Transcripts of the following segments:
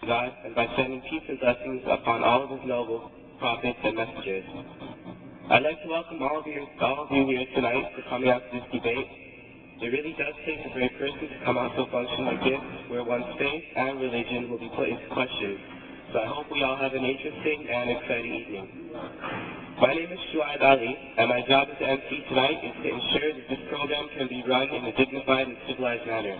God and by sending peace and blessings upon all of his noble prophets and messengers. I'd like to welcome all of you here tonight for coming out to this debate. It really does take a brave person to come out to a function like this, where one's faith and religion will be put into question. So I hope we all have an interesting and exciting evening. My name is Shuaib Ali, and my job as the MC tonight is to ensure that this program can be run in a dignified and civilized manner.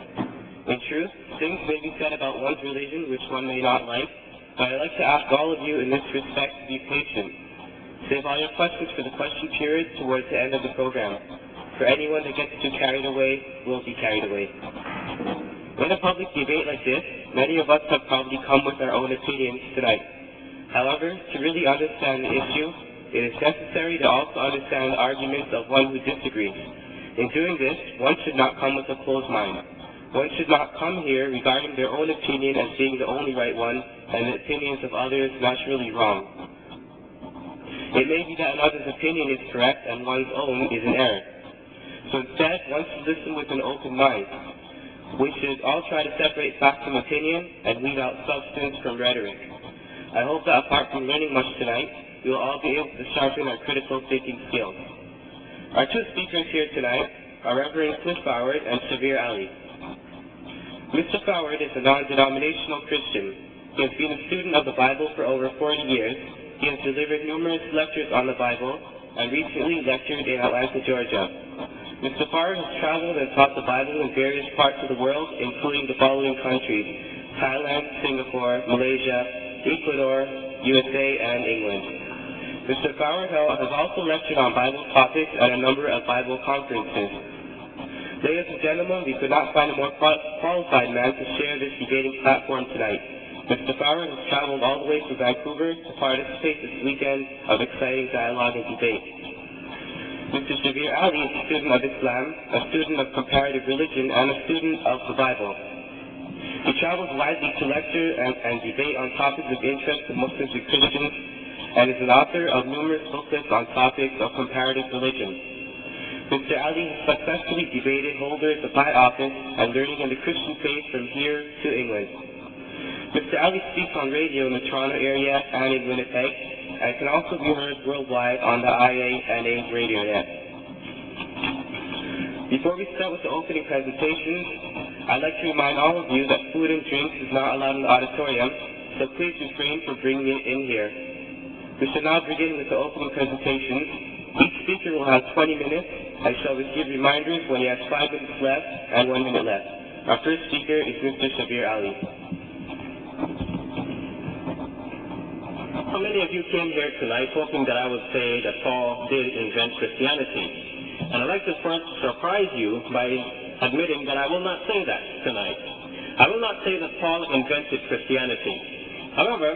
In truth, things may be said about one's religion which one may not like, but I'd like to ask all of you in this respect to be patient. Save all your questions for the question period towards the end of the program. For anyone that gets too carried away will be carried away. In a public debate like this, many of us have probably come with our own opinions tonight. However, to really understand the issue, it is necessary to also understand the arguments of one who disagrees. In doing this, one should not come with a closed mind. One should not come here regarding their own opinion as being the only right one, and the opinions of others naturally wrong. It may be that another's opinion is correct and one's own is in error. So instead, one should listen with an open mind. We should all try to separate fact from opinion and weed out substance from rhetoric. I hope that apart from learning much tonight, we will all be able to sharpen our critical thinking skills. Our two speakers here tonight are Reverend Cliff Foward and Shabir Ali. Mr. Foward is a non-denominational Christian. He has been a student of the Bible for over 40 years. He has delivered numerous lectures on the Bible and recently lectured in Atlanta, Georgia. Mr. Foward has traveled and taught the Bible in various parts of the world, including the following countries: Thailand, Singapore, Malaysia, Ecuador, USA, and England. Mr. Foward has also lectured on Bible topics at a number of Bible conferences. Ladies and gentlemen, we could not find a more qualified man to share this debating platform tonight. Mr. Foward has traveled all the way from Vancouver to participate this weekend of exciting dialogue and debate. Mr. Shabir Ali is a student of Islam, a student of comparative religion, and a student of the Bible. He travels widely to lecture and debate on topics of interest to Muslims and Christians, and is an author of numerous booklets on topics of comparative religion. Mr. Ali has successfully debated holders of high office and learning in the Christian faith from here to England. Mr. Ali speaks on radio in the Toronto area and in Winnipeg, and can also be heard worldwide on the IANA radio net. Before we start with the opening presentations, I'd like to remind all of you that food and drinks is not allowed in the auditorium, so please refrain from bringing it in here. We shall now begin with the opening presentations. Each speaker will have 20 minutes. I shall receive reminders when he has 5 minutes left and 1 minute left. Our first speaker is Mr. Shabir Ali. So many of you came here tonight hoping that I would say that Paul did invent Christianity. And I'd like to first surprise you by admitting that I will not say that tonight. I will not say that Paul invented Christianity. However,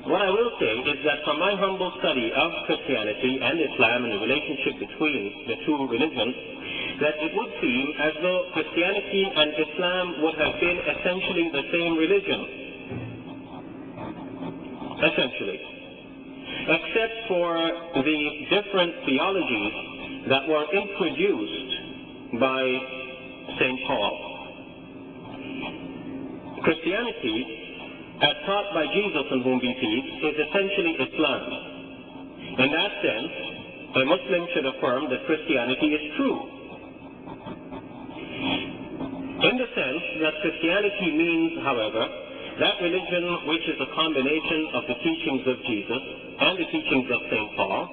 what I will say is that from my humble study of Christianity and Islam and the relationship between the two religions, that it would seem as though Christianity and Islam would have been essentially the same religion. Essentially. Except for the different theologies that were introduced by St. Paul. Christianity, as taught by Jesus on whom be peace, is essentially Islam. In that sense, a Muslim should affirm that Christianity is true. In the sense that Christianity means, however, that religion which is a combination of the teachings of Jesus and the teachings of St. Paul,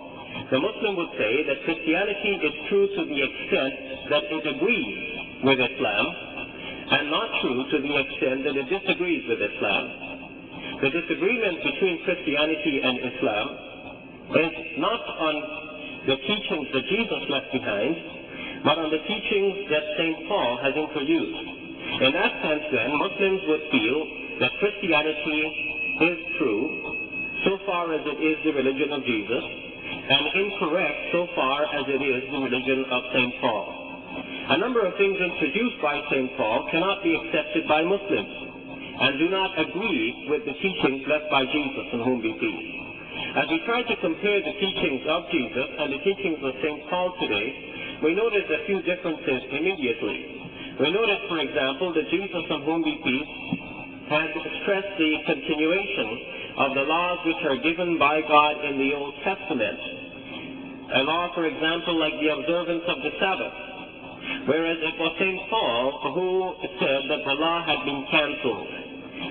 the Muslim would say that Christianity is true to the extent that it agrees with Islam, and not true to the extent that it disagrees with Islam. The disagreement between Christianity and Islam is not on the teachings that Jesus left behind, but on the teachings that St. Paul has introduced. In that sense, then, Muslims would feel that Christianity is true so far as it is the religion of Jesus, and incorrect so far as it is the religion of St. Paul. A number of things introduced by St. Paul cannot be accepted by Muslims, and do not agree with the teachings left by Jesus, on whom be peace. As we try to compare the teachings of Jesus and the teachings of St. Paul today, we notice a few differences immediately. We notice, for example, that Jesus, on whom be peace, had stressed the continuation of the laws which are given by God in the Old Testament. A law, for example, like the observance of the Sabbath, whereas it was St. Paul who said that the law had been cancelled.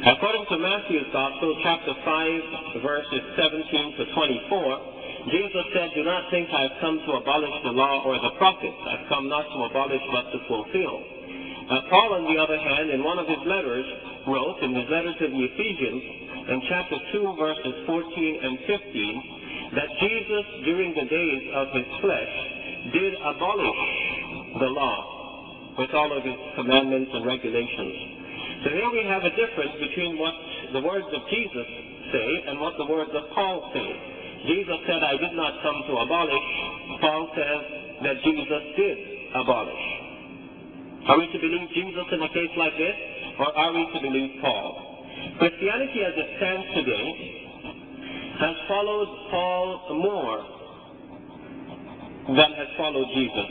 According to Matthew's Gospel, chapter 5, verses 17 to 24, Jesus said, "Do not think I have come to abolish the law or the prophets. I have come not to abolish but to fulfill." Paul, on the other hand, in one of his letters, wrote, in his letter to the Ephesians, in chapter 2, verses 14 and 15, that Jesus, during the days of his flesh, did abolish the law with all of its commandments and regulations. So here we have a difference between what the words of Jesus say and what the words of Paul say. Jesus said, "I did not come to abolish." Paul says that Jesus did abolish. Are we to believe Jesus in a case like this, or are we to believe Paul? Christianity as it stands today has followed Paul more than has followed Jesus.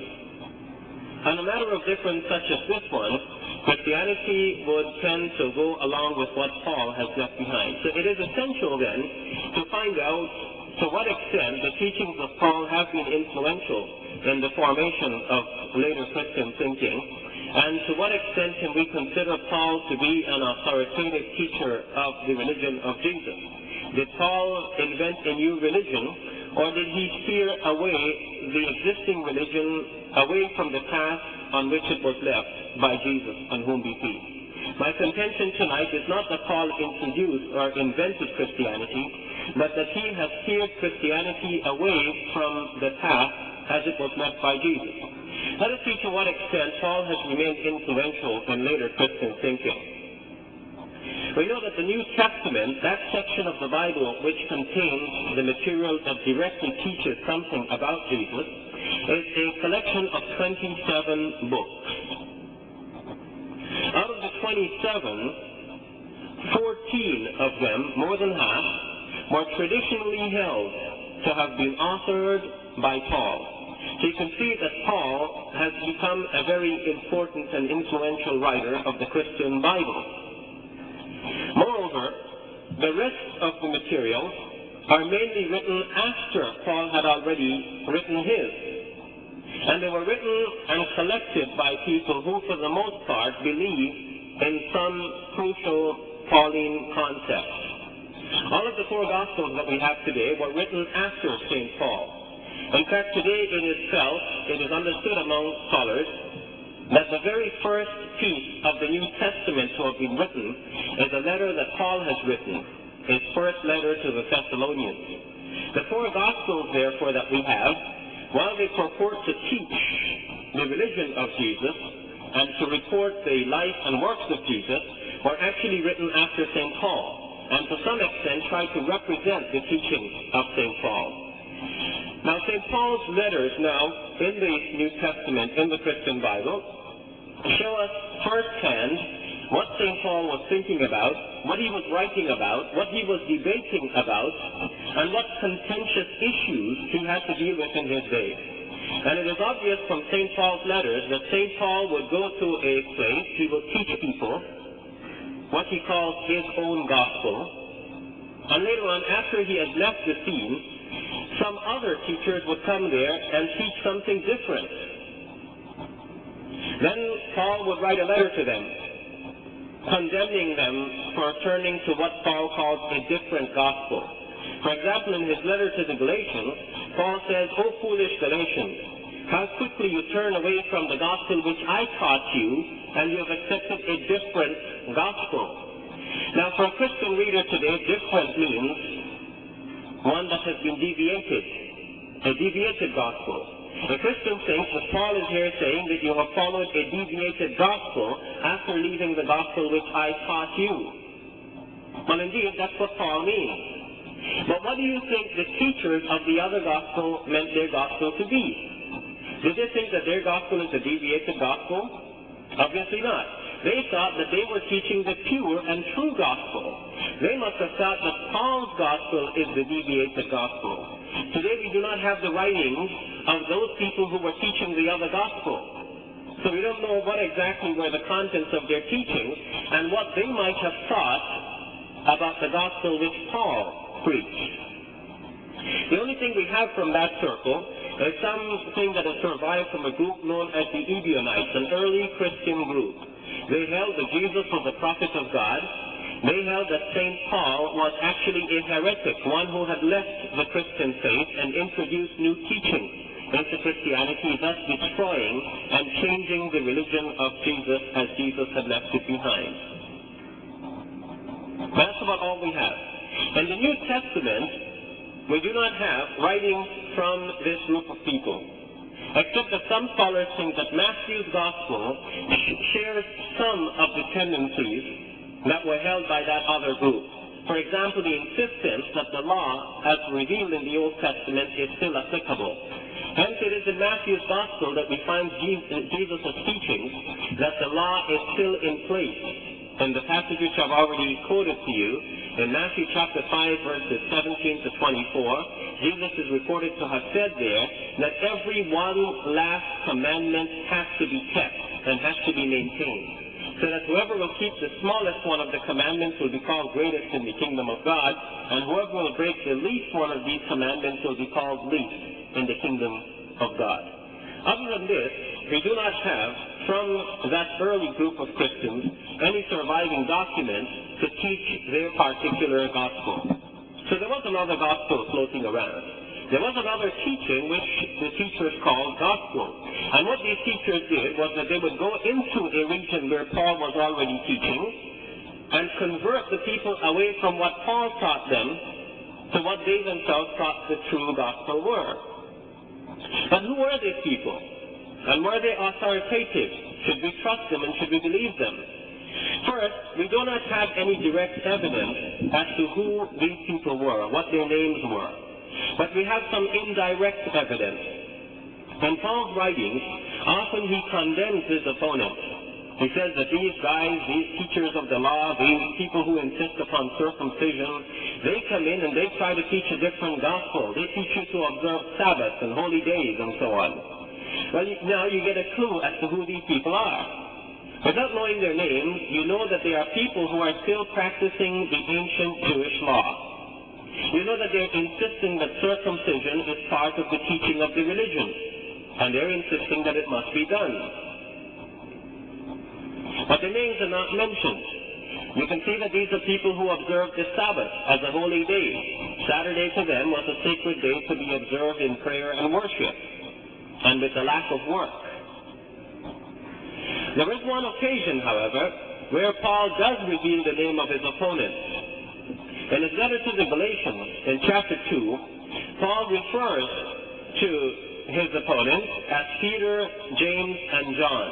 On a matter of difference such as this one, Christianity would tend to go along with what Paul has left behind. So it is essential then to find out to what extent the teachings of Paul have been influential in the formation of later Christian thinking, and to what extent can we consider Paul to be an authoritative teacher of the religion of Jesus? Did Paul invent a new religion, or did he steer away the existing religion away from the path on which it was left by Jesus, on whom be peace? My contention tonight is not that Paul introduced or invented Christianity, but that he has steered Christianity away from the path as it was left by Jesus. Let us see to what extent Paul has remained influential in later Christian thinking. We know that the New Testament, that section of the Bible which contains the material that directly teaches something about Jesus, is a collection of 27 books. Out of the 27, 14 of them, more than half, were traditionally held to have been authored by Paul. So you can see that Paul has become a very important and influential writer of the Christian Bible. Moreover, the rest of the materials are mainly written after Paul had already written his. And they were written and collected by people who, for the most part, believe in some crucial Pauline concepts. All of the four Gospels that we have today were written after St. Paul. In fact, today it is understood among scholars that the very first piece of the New Testament to have been written is a letter that Paul has written, his first letter to the Thessalonians. The four Gospels, therefore, that we have, while they purport to teach the religion of Jesus and to report the life and works of Jesus, were actually written after St. Paul, and to some extent try to represent the teachings of St. Paul. Now, St. Paul's letters now in the New Testament, in the Christian Bible, show us firsthand what St. Paul was thinking about, what he was writing about, what he was debating about, and what contentious issues he had to deal with in his day. And it is obvious from St. Paul's letters that St. Paul would go to a place, he would teach people what he calls his own gospel, and later on, after he had left the scene, some other teachers would come there and teach something different. Then Paul would write a letter to them, condemning them for turning to what Paul calls a different gospel. For example, in his letter to the Galatians, Paul says, "O foolish Galatians, how quickly you turn away from the gospel which I taught you, and you have accepted a different gospel." Now, for a Christian reader today, different means one that has been deviated, a deviated gospel. A Christian thinks that Paul is here saying that you have followed a deviated gospel after leaving the gospel which I taught you. Well, indeed, that's what Paul means. But what do you think the teachers of the other gospel meant their gospel to be? Did they think that their gospel is a deviated gospel? Obviously not. They thought that they were teaching the pure and true gospel. They must have thought that Paul's gospel is the deviated gospel. Today we do not have the writings of those people who were teaching the other gospel. So we don't know what exactly were the contents of their teachings and what they might have thought about the gospel which Paul preached. The only thing we have from that circle is something that has survived from a group known as the Ebionites, an early Christian group. They held that Jesus was a prophet of God. They held that St. Paul was actually a heretic, one who had left the Christian faith and introduced new teaching into Christianity, thus destroying and changing the religion of Jesus as Jesus had left it behind. That's about all we have. In the New Testament, we do not have writings from this group of people, except that some scholars think that Matthew's gospel shares some of the tendencies that were held by that other group. For example, the insistence that the law, as revealed in the Old Testament, is still applicable. Hence, it is in Matthew's gospel that we find Jesus' teachings that the law is still in place. In the passage which I've already quoted to you, in Matthew chapter 5, verses 17 to 24, Jesus is reported to have said there that every one last commandment has to be kept and has to be maintained, so that whoever will keep the smallest one of the commandments will be called greatest in the kingdom of God, and whoever will break the least one of these commandments will be called least in the kingdom of God. Other than this, we do not have from that early group of Christians any surviving documents to teach their particular gospel. So there was another gospel floating around. There was another teaching which the teachers called gospel. And what these teachers did was that they would go into a region where Paul was already teaching and convert the people away from what Paul taught them to what they themselves thought the true gospel were. But who were these people? And were they authoritative? Should we trust them and should we believe them? First, we do not have any direct evidence as to who these people were, what their names were. But we have some indirect evidence. In Paul's writings, often he condemns his opponents. He says that these guys, these teachers of the law, these people who insist upon circumcision, they come in and they try to teach a different gospel. They teach you to observe Sabbaths and holy days and so on. Well, now you get a clue as to who these people are. Without knowing their names, you know that they are people who are still practicing the ancient Jewish law. You know that they're insisting that circumcision is part of the teaching of the religion, and they're insisting that it must be done. But their names are not mentioned. You can see that these are people who observe the Sabbath as a holy day. Saturday to them was a sacred day to be observed in prayer and worship, and with the lack of work. There is one occasion, however, where Paul does reveal the name of his opponent. In his letter to the Galatians, in chapter 2, Paul refers to his opponents as Peter, James, and John.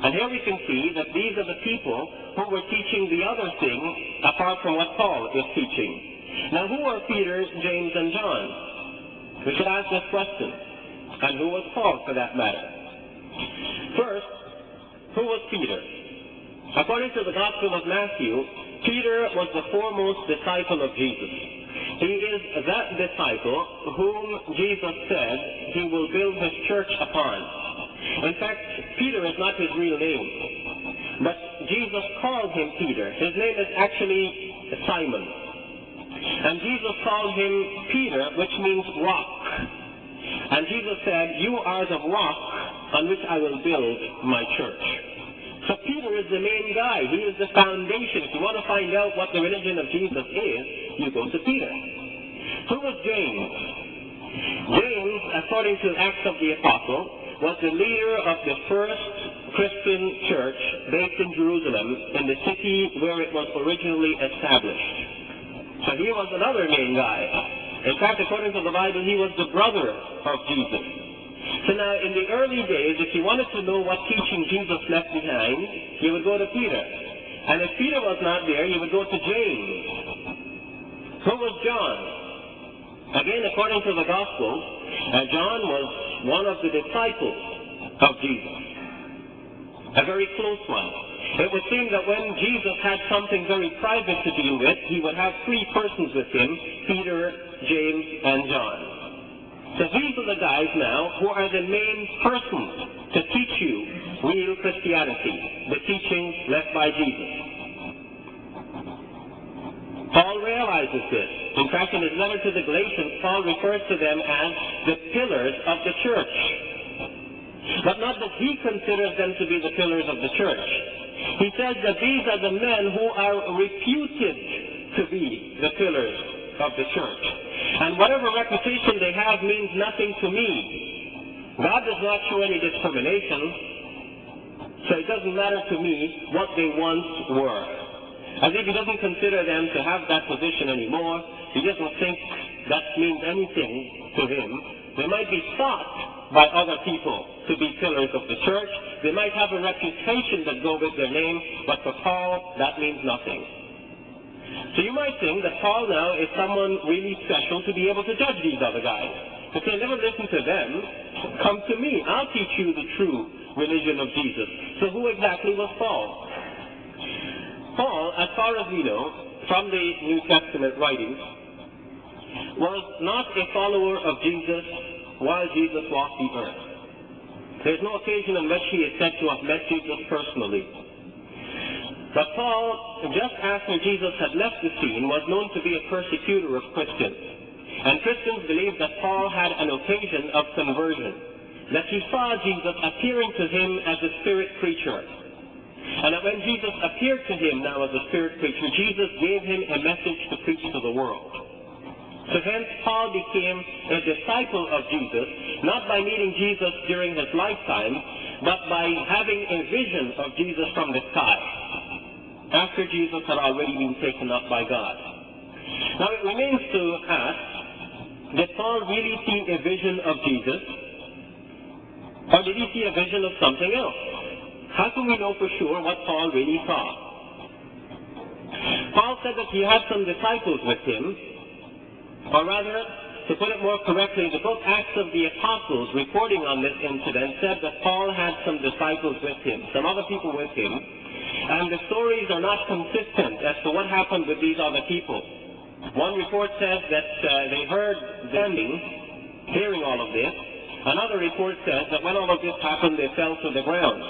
And here we can see that these are the people who were teaching the other thing apart from what Paul is teaching. Now, who are Peter, James, and John? We should ask this question. And who was Paul, for that matter? First, who was Peter? According to the Gospel of Matthew, Peter was the foremost disciple of Jesus. He is that disciple whom Jesus said he will build his church upon. In fact, Peter is not his real name, but Jesus called him Peter. His name is actually Simon. And Jesus called him Peter, which means rock. And Jesus said, "You are the rock on which I will build my church." So Peter is the main guy. He is the foundation. If you want to find out what the religion of Jesus is, you go to Peter. Who was James? James, according to Acts of the Apostles, was the leader of the first Christian church based in Jerusalem, in the city where it was originally established. So he was another main guy. In fact, according to the Bible, he was the brother of Jesus. So now, in the early days, if you wanted to know what teaching Jesus left behind, you would go to Peter. And if Peter was not there, you would go to James. Who was John? Again, according to the Gospels, John was one of the disciples of Jesus. A very close one. It would seem that when Jesus had something very private to deal with, he would have three persons with him: Peter, James, and John. So these are the guys now who are the main persons to teach you real Christianity, the teachings left by Jesus. Paul realizes this. In fact, in his letter to the Galatians, Paul refers to them as the pillars of the church. But not that he considers them to be the pillars of the church. He says that these are the men who are reputed to be the pillars of the church. And whatever reputation they have means nothing to me. God does not show any discrimination, so it doesn't matter to me what they once were. As if he doesn't consider them to have that position anymore. He doesn't think that means anything to him. They might be thought by other people to be pillars of the church. They might have a reputation that go with their name, but for Paul, that means nothing. So you might think that Paul now is someone really special to be able to judge these other guys. To say, never listen to them, come to me. I'll teach you the true religion of Jesus. So who exactly was Paul? Paul, as far as we know, from the New Testament writings, was not a follower of Jesus while Jesus walked the earth. There's no occasion on which he is said to have met Jesus personally. But Paul, just after Jesus had left the scene, was known to be a persecutor of Christians. And Christians believed that Paul had an occasion of conversion, that he saw Jesus appearing to him as a spirit creature. And that when Jesus appeared to him now as a spirit creature, Jesus gave him a message to preach to the world. So hence Paul became a disciple of Jesus, not by meeting Jesus during his lifetime, but by having a vision of Jesus from the sky, after Jesus had already been taken up by God. Now it remains to ask, did Paul really see a vision of Jesus? Or did he see a vision of something else? How can we know for sure what Paul really saw? Paul said that he had some disciples with him, or rather, to put it more correctly, the book Acts of the Apostles, reporting on this incident, said that Paul had some disciples with him, some other people with him, and the stories are not consistent as to what happened with these other people. One report says that they heard standing, hearing all of this. Another report says that when all of this happened, they fell to the ground.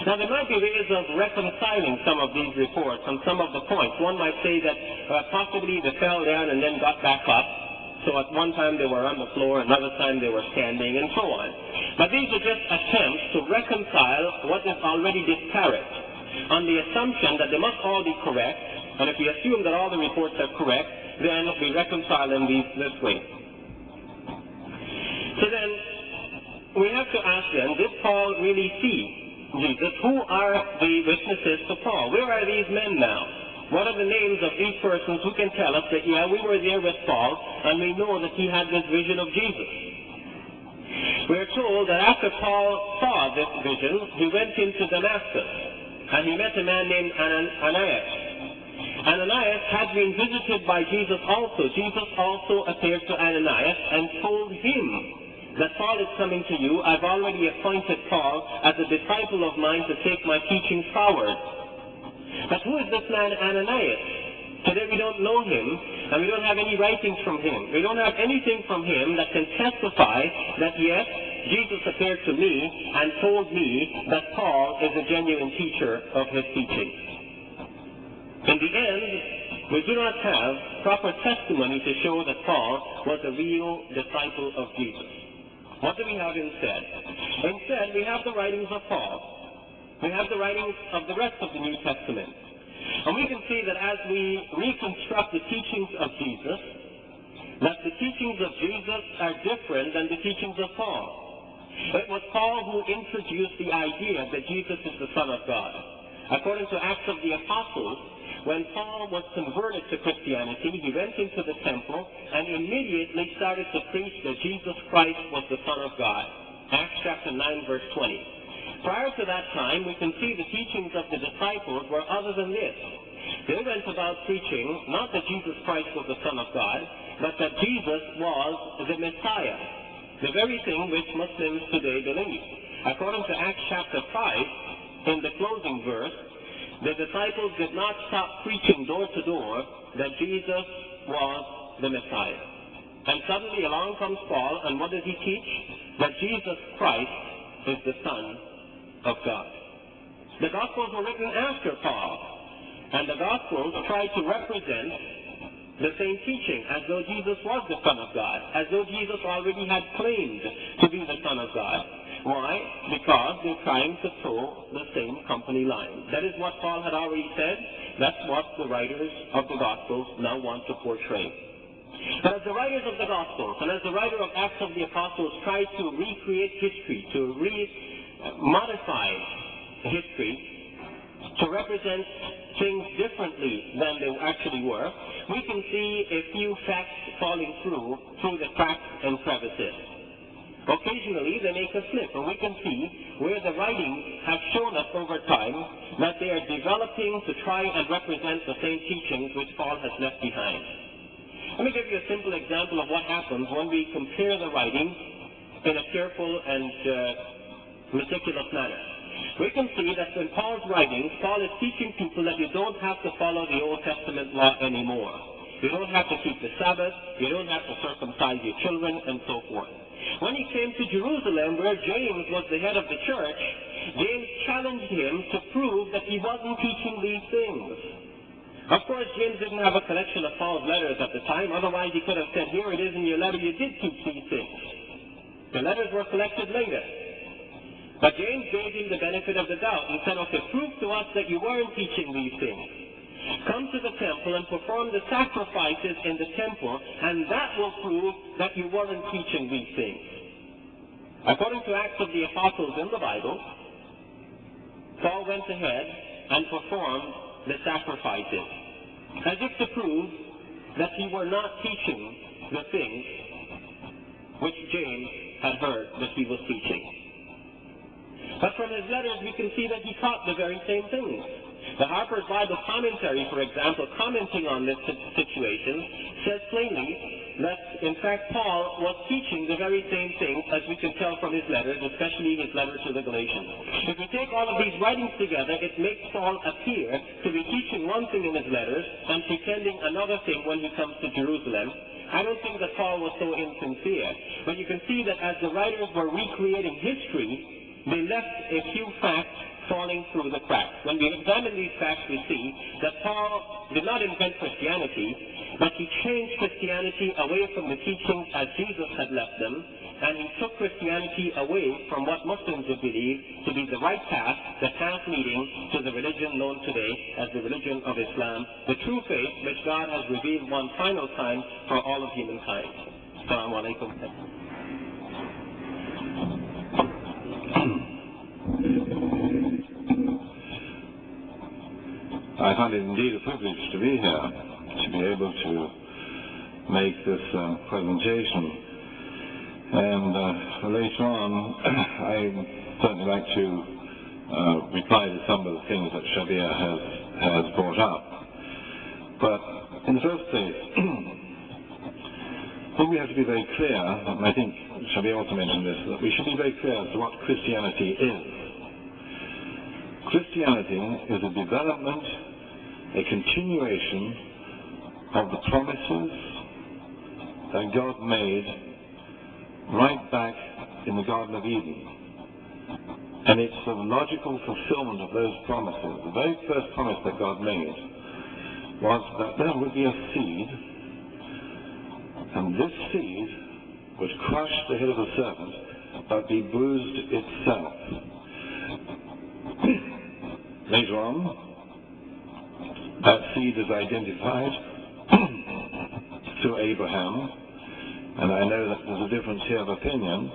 Now, there might be ways of reconciling some of these reports on some of the points. One might say that possibly they fell down and then got back up. So at one time they were on the floor, another time they were standing, and so on. But these are just attempts to reconcile what is already disparate, on the assumption that they must all be correct, and if we assume that all the reports are correct, then we reconcile them this way. So then, we have to ask then, did Paul really see Jesus? Who are the witnesses to Paul? Where are these men now? What are the names of these persons who can tell us that, yeah, we were there with Paul, and we know that he had this vision of Jesus? We are told that after Paul saw this vision, he went into Damascus, and he met a man named Ananias. Ananias had been visited by Jesus also. Jesus also appeared to Ananias and told him that Paul is coming to you. I've already appointed Paul as a disciple of mine to take my teaching forward. But who is this man Ananias? Today we don't know him, and we don't have any writings from him. We don't have anything from him that can testify that, yes, Jesus appeared to me and told me that Paul is a genuine teacher of his teaching. In the end, we do not have proper testimony to show that Paul was a real disciple of Jesus. What do we have instead? Instead, we have the writings of Paul. We have the writings of the rest of the New Testament. And we can see that as we reconstruct the teachings of Jesus, that the teachings of Jesus are different than the teachings of Paul. It was Paul who introduced the idea that Jesus is the Son of God. According to Acts of the Apostles, when Paul was converted to Christianity, he went into the temple and immediately started to preach that Jesus Christ was the Son of God. Acts chapter 9, verse 20. Prior to that time, we can see the teachings of the disciples were other than this. They went about preaching not that Jesus Christ was the Son of God, but that Jesus was the Messiah, the very thing which Muslims today believe. According to Acts chapter 5, in the closing verse, the disciples did not stop preaching door to door that Jesus was the Messiah. And suddenly along comes Paul, and what does he teach? That Jesus Christ is the Son of God. The Gospels were written after Paul, and the Gospels try to represent the same teaching, as though Jesus was the Son of God, as though Jesus already had claimed to be the Son of God. Why? Because they're trying to toe the same company line. That is what Paul had already said. That's what the writers of the Gospels now want to portray. But as the writers of the Gospels and as the writer of Acts of the Apostles try to recreate history, to modify history, to represent things differently than they actually were, we can see a few facts falling through the cracks and crevices. Occasionally they make a slip, and we can see where the writings have shown us over time that they are developing to try and represent the same teachings which Paul has left behind. Let me give you a simple example of what happens when we compare the writings in a careful and meticulous manner. We can see that in Paul's writings, Paul is teaching people that you don't have to follow the Old Testament law anymore. You don't have to keep the Sabbath, you don't have to circumcise your children, and so forth. When he came to Jerusalem, where James was the head of the church, James challenged him to prove that he wasn't teaching these things. Of course, James didn't have a collection of Paul's letters at the time, otherwise he could have said, here it is in your letter, you did teach these things. The letters were collected later. But James gave him the benefit of the doubt and said, okay, prove to us that you weren't teaching these things. Come to the temple and perform the sacrifices in the temple, and that will prove that you weren't teaching these things. According to Acts of the Apostles in the Bible, Paul went ahead and performed the sacrifices, as if to prove that he were not teaching the things which James had heard that he was teaching. But from his letters we can see that he taught the very same things. The Harper's Bible Commentary, for example, commenting on this situation, says plainly that, in fact, Paul was teaching the very same things as we can tell from his letters, especially his letter to the Galatians. If we take all of these writings together, it makes Paul appear to be teaching one thing in his letters and pretending another thing when he comes to Jerusalem. I don't think that Paul was so insincere. But you can see that as the writers were recreating history, they left a few facts falling through the cracks. When we examine these facts, we see that Paul did not invent Christianity, but he changed Christianity away from the teachings as Jesus had left them, and he took Christianity away from what Muslims would believe to be the right path, the path leading to the religion known today as the religion of Islam, the true faith which God has revealed one final time for all of humankind. Assalamu alaikum. I find it indeed a privilege to be here, to be able to make this presentation. And later on, I'd certainly like to reply to some of the things that Shabir has brought up. But in the first place, I think we have to be very clear, and I think Shabir also mentioned this, that we should be very clear as to what Christianity is. Christianity is a development, a continuation of the promises that God made right back in the Garden of Eden. And it's the logical fulfillment of those promises. The very first promise that God made was that there would be a seed, and this seed would crush the head of the serpent, but be bruised itself. Later on, that seed is identified through Abraham, and I know that there's a difference here of opinion,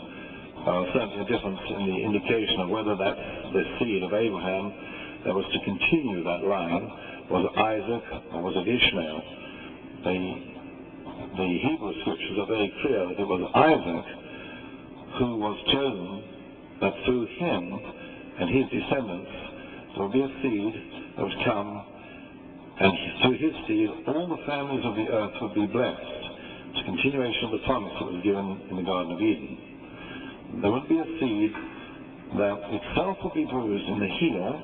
certainly a difference in the indication of whether that's the seed of Abraham that was to continue that line. Was it Isaac or was it Ishmael? The Hebrew scriptures are very clear that it was Isaac who was chosen, that through him and his descendants there would be a seed that would come, and through his seed all the families of the earth would be blessed. It's a continuation of the promise that was given in the Garden of Eden. There would be a seed that itself would be bruised in the heel,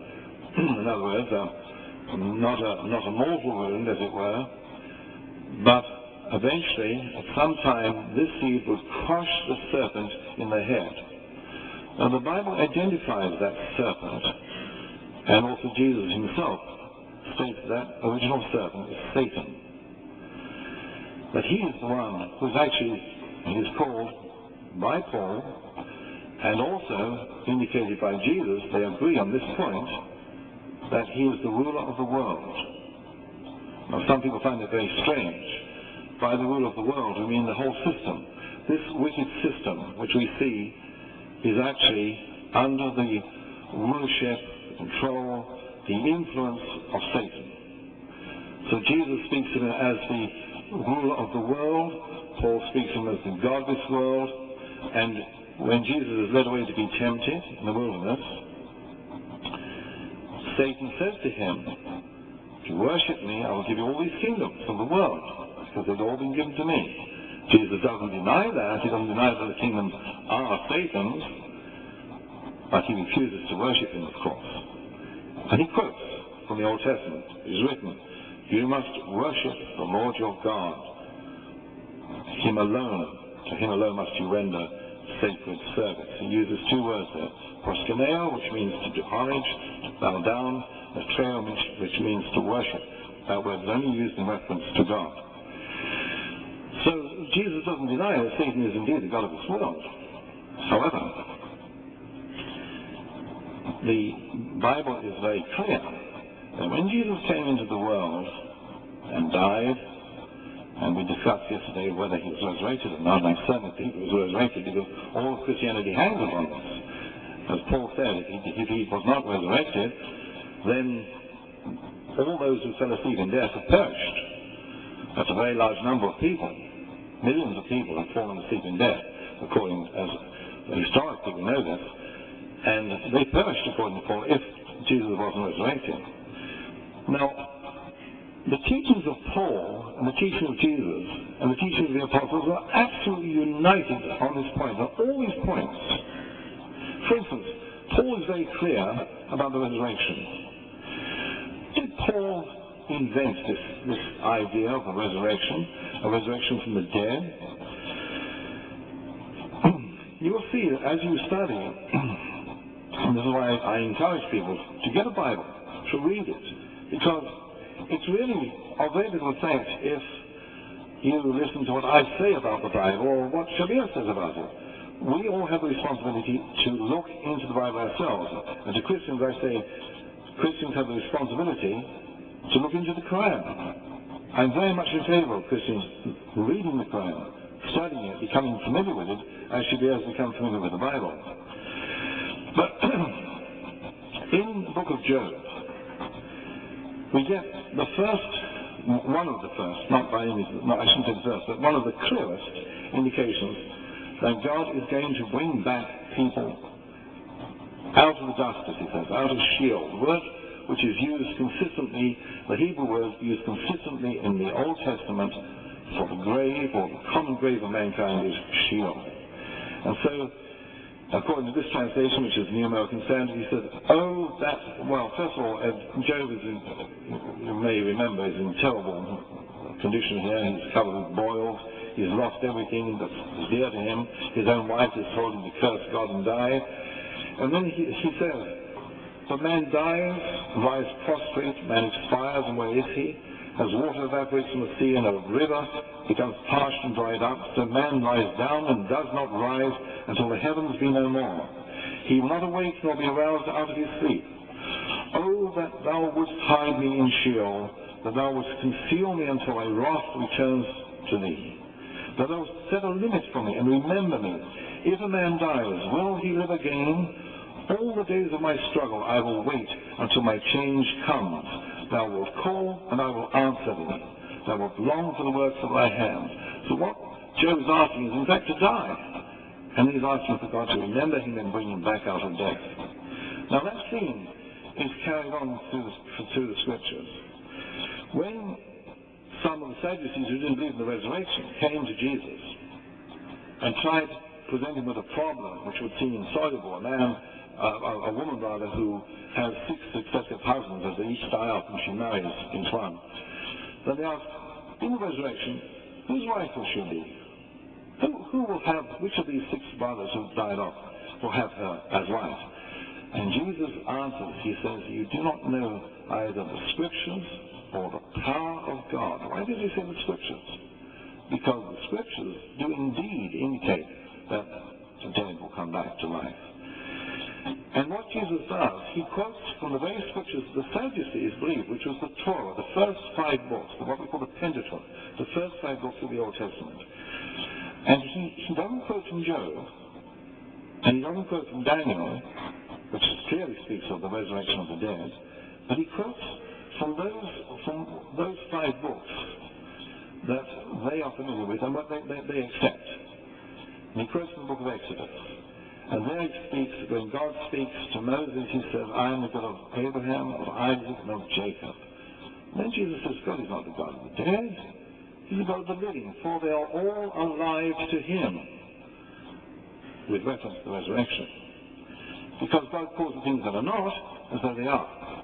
in other words, not a mortal wound, as it were, but eventually, at some time, this seed would crush the serpent in the head. Now the Bible identifies that serpent, and also Jesus himself states that original serpent is Satan. But he is the one who's actually, he is called by Paul, and also indicated by Jesus, they agree on this point, that he is the ruler of the world. Now some people find it very strange. By the ruler of the world, we mean the whole system. This wicked system, which we see, is actually under the rulership, control, the influence of Satan. So Jesus speaks of him as the ruler of the world. Paul speaks of him as the God of this world. And when Jesus is led away to be tempted in the wilderness, Satan says to him, if you worship me, I will give you all these kingdoms of the world, because they've all been given to me. Jesus doesn't deny that. He doesn't deny that the kingdoms are Satan's, but he refuses to worship him, of course. And he quotes from the Old Testament. It is written, you must worship the Lord your God. Him alone, to him alone must you render sacred service. He uses two words there. Proskuneo, which means to do homage, to bow down. Latreo, which means to worship. That word is only used in reference to God. So Jesus doesn't deny that Satan is indeed the God of this world. However, the Bible is very clear that when Jesus came into the world and died, and we discussed yesterday whether he was resurrected or not, and I certainly think he was resurrected because all of Christianity hangs upon this. As Paul said, if he was not resurrected, then all those who fell asleep in death have perished. That's a very large number of people. Millions of people have fallen asleep in death, according as historically we know this. And they perished, according to Paul, if Jesus wasn't resurrected. Now, the teachings of Paul and the teaching of Jesus and the teaching of the apostles are absolutely united on this point, on all these points. For instance, Paul is very clear about the resurrection. Did Paul invent this idea of a resurrection from the dead? You will see that as you study, and this is why I encourage people to get a Bible, to read it, because it's really of very little effect if you listen to what I say about the Bible or what Shabir says about it. We all have the responsibility to look into the Bible ourselves. And to Christians I say, Christians have the responsibility to look into the Quran. I'm very much in favor of Christians reading the Quran, studying it, becoming familiar with it, as Shabir has become familiar with the Bible. But in the book of Job, we get the first, one of the first, not by any, I shouldn't say the first, but one of the clearest indications that God is going to bring back people out of the dust, as he says, out of Sheol. The word which is used consistently, the Hebrew word used consistently in the Old Testament for the grave or the common grave of mankind is Sheol. And so, according to this translation, which is the New American Standard, he says, oh, that, well, first of all, Job is in, you may remember, is in terrible condition here. He's covered with boils. He's lost everything that's dear to him. His own wife has told him to curse God and die. And then he says, but man dies, lies prostrate, man expires, and where is he? As water evaporates from the sea and a river becomes parched and dried up, so man lies down and does not rise until the heavens be no more. He will not awake nor be aroused out of his sleep. Oh, that thou wouldst hide me in Sheol, that thou wouldst conceal me until thy wrath returns to thee. That thou wouldst set a limit for me and remember me. If a man dies, will he live again? All the days of my struggle I will wait until my change comes. Thou wilt call, and I will answer thee. Thou wilt long for the works of thy hands. So what Job is asking is, in fact, to die. And he's asking for God to remember him and bring him back out of death. Now that theme is carried on through the Scriptures. When some of the Sadducees who didn't believe in the resurrection came to Jesus and tried presenting him with a problem which would seem insoluble, a woman rather, who has 6 successive husbands as they each die off and she marries each one. Then they asked, in the resurrection, whose wife will she be? Who will have, which of these 6 brothers who died off? will have her as wife. And Jesus answers, he says, you do not know either the Scriptures or the power of God. Why did he say the Scriptures? Because the Scriptures do indeed indicate that the dead will come back to life. And what Jesus does, he quotes from the very Scriptures the Sadducees believed, which was the Torah, the first 5 books, what we call the Pentateuch, the first 5 books of the Old Testament. And he doesn't quote from Job, and he doesn't quote from Daniel, which clearly speaks of the resurrection of the dead, but he quotes from those 5 books that they are familiar with and what they accept. And he quotes from the book of Exodus. And there he speaks, when God speaks to Moses, he says, I am the God of Abraham, of Isaac, and of Jacob. And then Jesus says, God is not the God of the dead. He's the God of the living, for they are all alive to him, with reference to the resurrection. Because God calls the things that are not as though they are.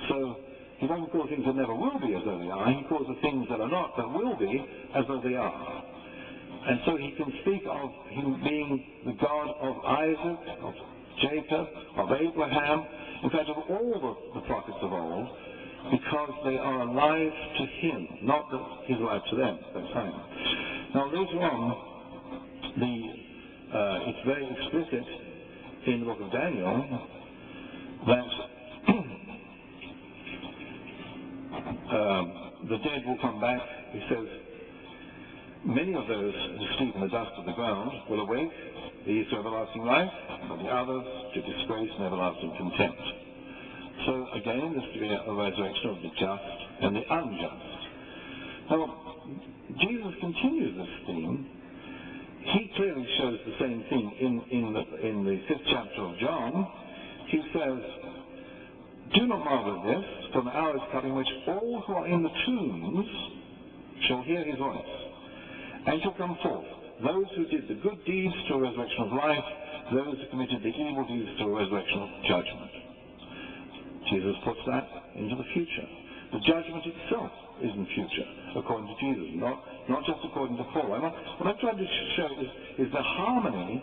So he doesn't call things that never will be as though they are. He calls the things that are not that will be as though they are. And so he can speak of him being the God of Isaac, of Jacob, of Abraham, in fact of all the prophets of old, because they are alive to him, not that he's alive to them at that time. Now later on, it's very explicit in the book of Daniel that the dead will come back. He says, many of those who sleep in the dust of the ground will awake, these to everlasting life, but the others to disgrace and everlasting contempt. So again, this to be a resurrection of the just and the unjust. Now, Jesus continues this theme. He clearly shows the same thing in the 5th chapter of John. He says, do not marvel at this, for the hour is coming which all who are in the tombs shall hear his voice, and shall come forth, those who did the good deeds to a resurrection of life, those who committed the evil deeds to a resurrection of judgment. Jesus puts that into the future. The judgment itself is in future, according to Jesus, not just according to Paul. What I'm trying to show is the harmony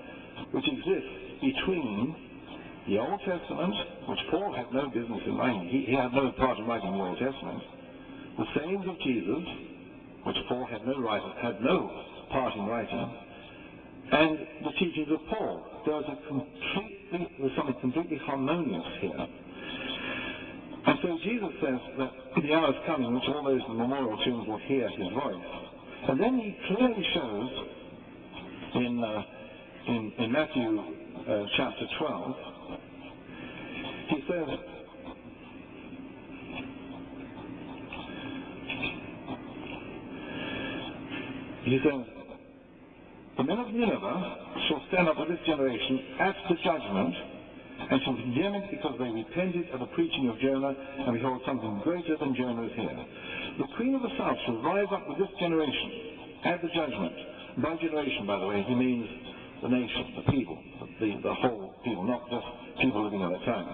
which exists between the Old Testament, which Paul had no business in writing. He had no part in writing the Old Testament. The sayings of Jesus, which Paul had no part in writing, and the teachings of Paul. There's something completely harmonious here. And so Jesus says that the hour is coming in which all those in the memorial tombs will hear his voice. And then he clearly shows in Matthew chapter 12, he says, the men of Nineveh shall stand up with this generation at the judgment, and shall condemn it because they repented at the preaching of Jonah, and behold, something greater than Jonah is here. The queen of the south shall rise up with this generation at the judgment. By generation, by the way, he means the nation, the people, the whole people, not just people living at that time.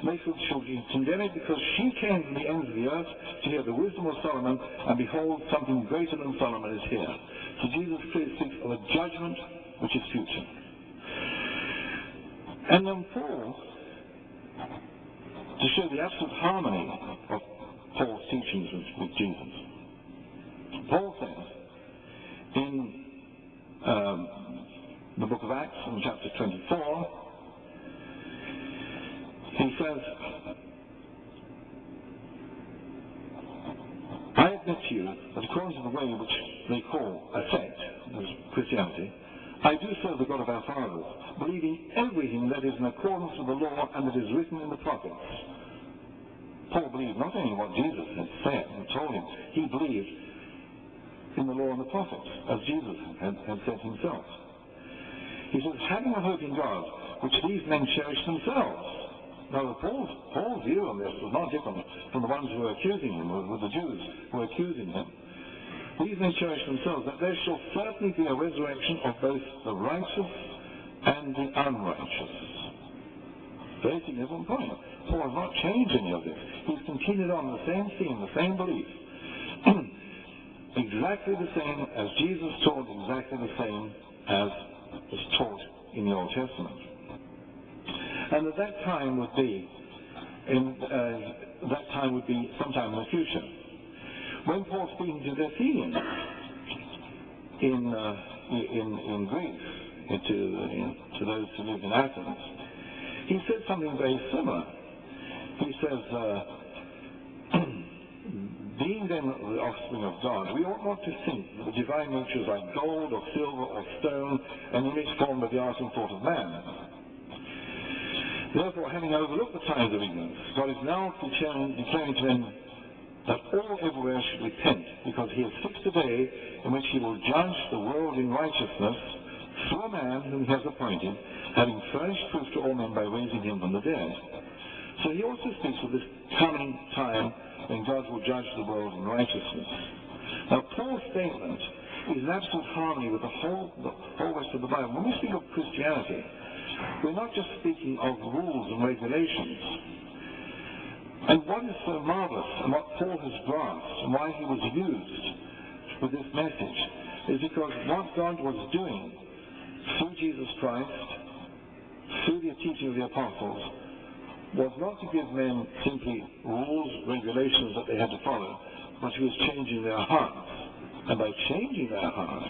They shall condemn it because she came from the ends of the earth to hear the wisdom of Solomon, and behold, something greater than Solomon is here. So Jesus clearly speaks of a judgment which is future. And then Paul, to show the absolute harmony of Paul's teachings with Jesus, Paul says in the book of Acts, in chapter 24, he says, I admit to you that according to the way which they call a sect, as Christianity, I do serve the God of our fathers, believing everything that is in accordance with the law and that is written in the prophets. Paul believed not only what Jesus had said and told him, he believed in the law and the prophets, as Jesus had said himself. He says, having a hope in God, which these men cherish themselves. Now, Paul's view on this was not different from the ones who were accusing him, with the Jews who were accusing him. These men cherish themselves, that there shall certainly be a resurrection of both the righteous and the unrighteous. Very significant point. Paul has not changed any of this. He's continued on the same theme, the same belief. Exactly the same as Jesus taught, exactly the same as was taught in the Old Testament. and that time would be sometime in the future. When Paul's speaking to the Athenians in Greece, to those who lived in Athens, he said something very similar. He says, being then the offspring of God, we ought not to think that the divine nature is like gold or silver or stone, an image formed of the art and thought of man. Therefore, having overlooked the times of ignorance, God is now declaring to men that all everywhere should repent, because he has fixed a day in which he will judge the world in righteousness through a man whom he has appointed, having furnished proof to all men by raising him from the dead. So he also speaks of this coming time when God will judge the world in righteousness. Now, Paul's statement is in absolute harmony with the whole rest of the Bible. When we speak of Christianity, we're not just speaking of rules and regulations. And what is so marvelous, and what Paul has grasped, and why he was used with this message, is because what God was doing through Jesus Christ, through the teaching of the apostles, was not to give men simply rules, regulations that they had to follow, but he was changing their hearts. And by changing their hearts,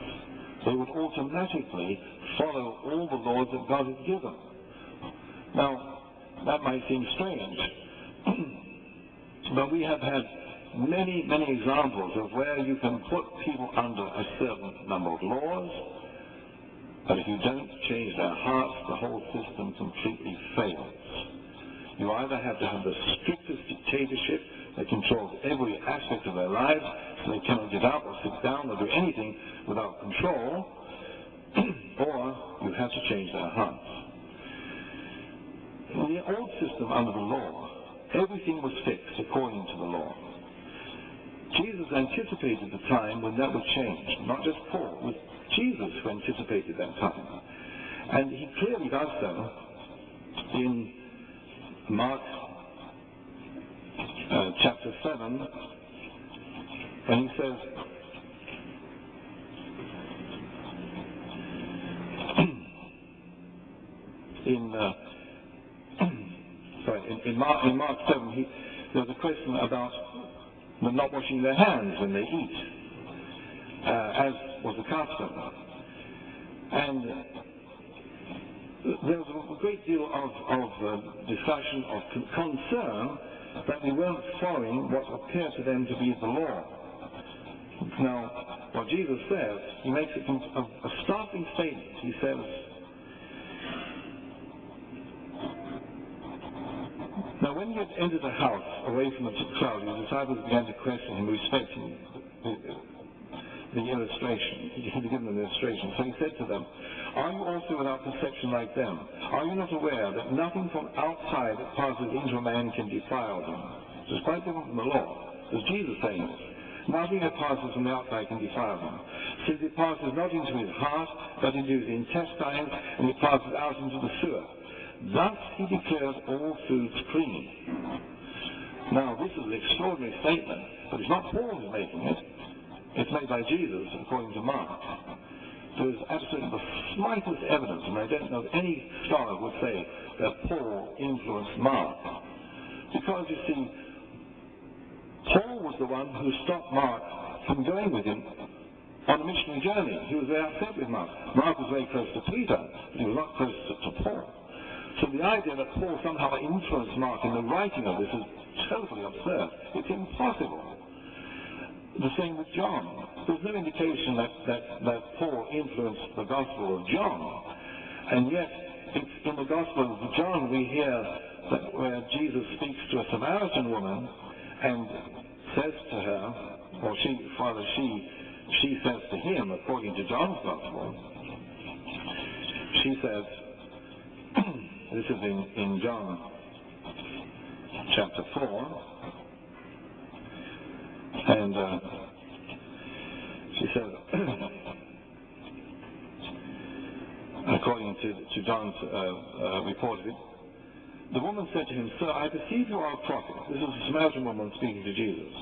they would automatically follow all the laws that God had given. Now, that might seem strange, but we have had many, many examples of where you can put people under a certain number of laws, but if you don't change their hearts, the whole system completely fails. You either have to have the strictest dictatorship that controls every aspect of their lives, so they cannot get up or sit down or do anything without control, or you have to change their hearts. In the old system under the law, everything was fixed according to the law. Jesus anticipated the time when that would change. Not just Paul, it was Jesus who anticipated that time. And he clearly does so in Mark chapter 7, when he says, in Mark 7, there's a question about them not washing their hands when they eat, as was the custom. And there was a great deal of discussion, of concern that they weren't following what appeared to them to be the law. Now, what Jesus says, he makes it a startling statement. He says, now when he had entered the house away from the crowd, his disciples began to question him respecting the illustration. He had given them the illustration. So he said to them, are you also without perception like them? Are you not aware that nothing from outside that passes into a man can defile him? So it's quite different from the law. It's Jesus saying this. Nothing that passes from the outside can defile him, since it passes not into his heart, but into his intestines, and it passes out into the sewer. Thus he declares all foods clean. Now this is an extraordinary statement, but it's not Paul who's making it. It's made by Jesus, according to Mark. There is absolutely the slightest evidence, and I don't know if any scholar would say that Paul influenced Mark. Because, you see, Paul was the one who stopped Mark from going with him on a missionary journey. He was very upset with Mark. Mark was very close to Peter, but he was not close to Paul. So the idea that Paul somehow influenced Mark in the writing of this is totally absurd. It's impossible. The same with John. There's no indication that Paul influenced the Gospel of John. And yet, it's in the Gospel of John we hear that where Jesus speaks to a Samaritan woman and says to her, or she says to him, according to John's Gospel, she says, this is in John chapter 4, and she says, according to John's report of it, the woman said to him, Sir, I perceive you are a prophet. This is a Samaritan woman speaking to Jesus.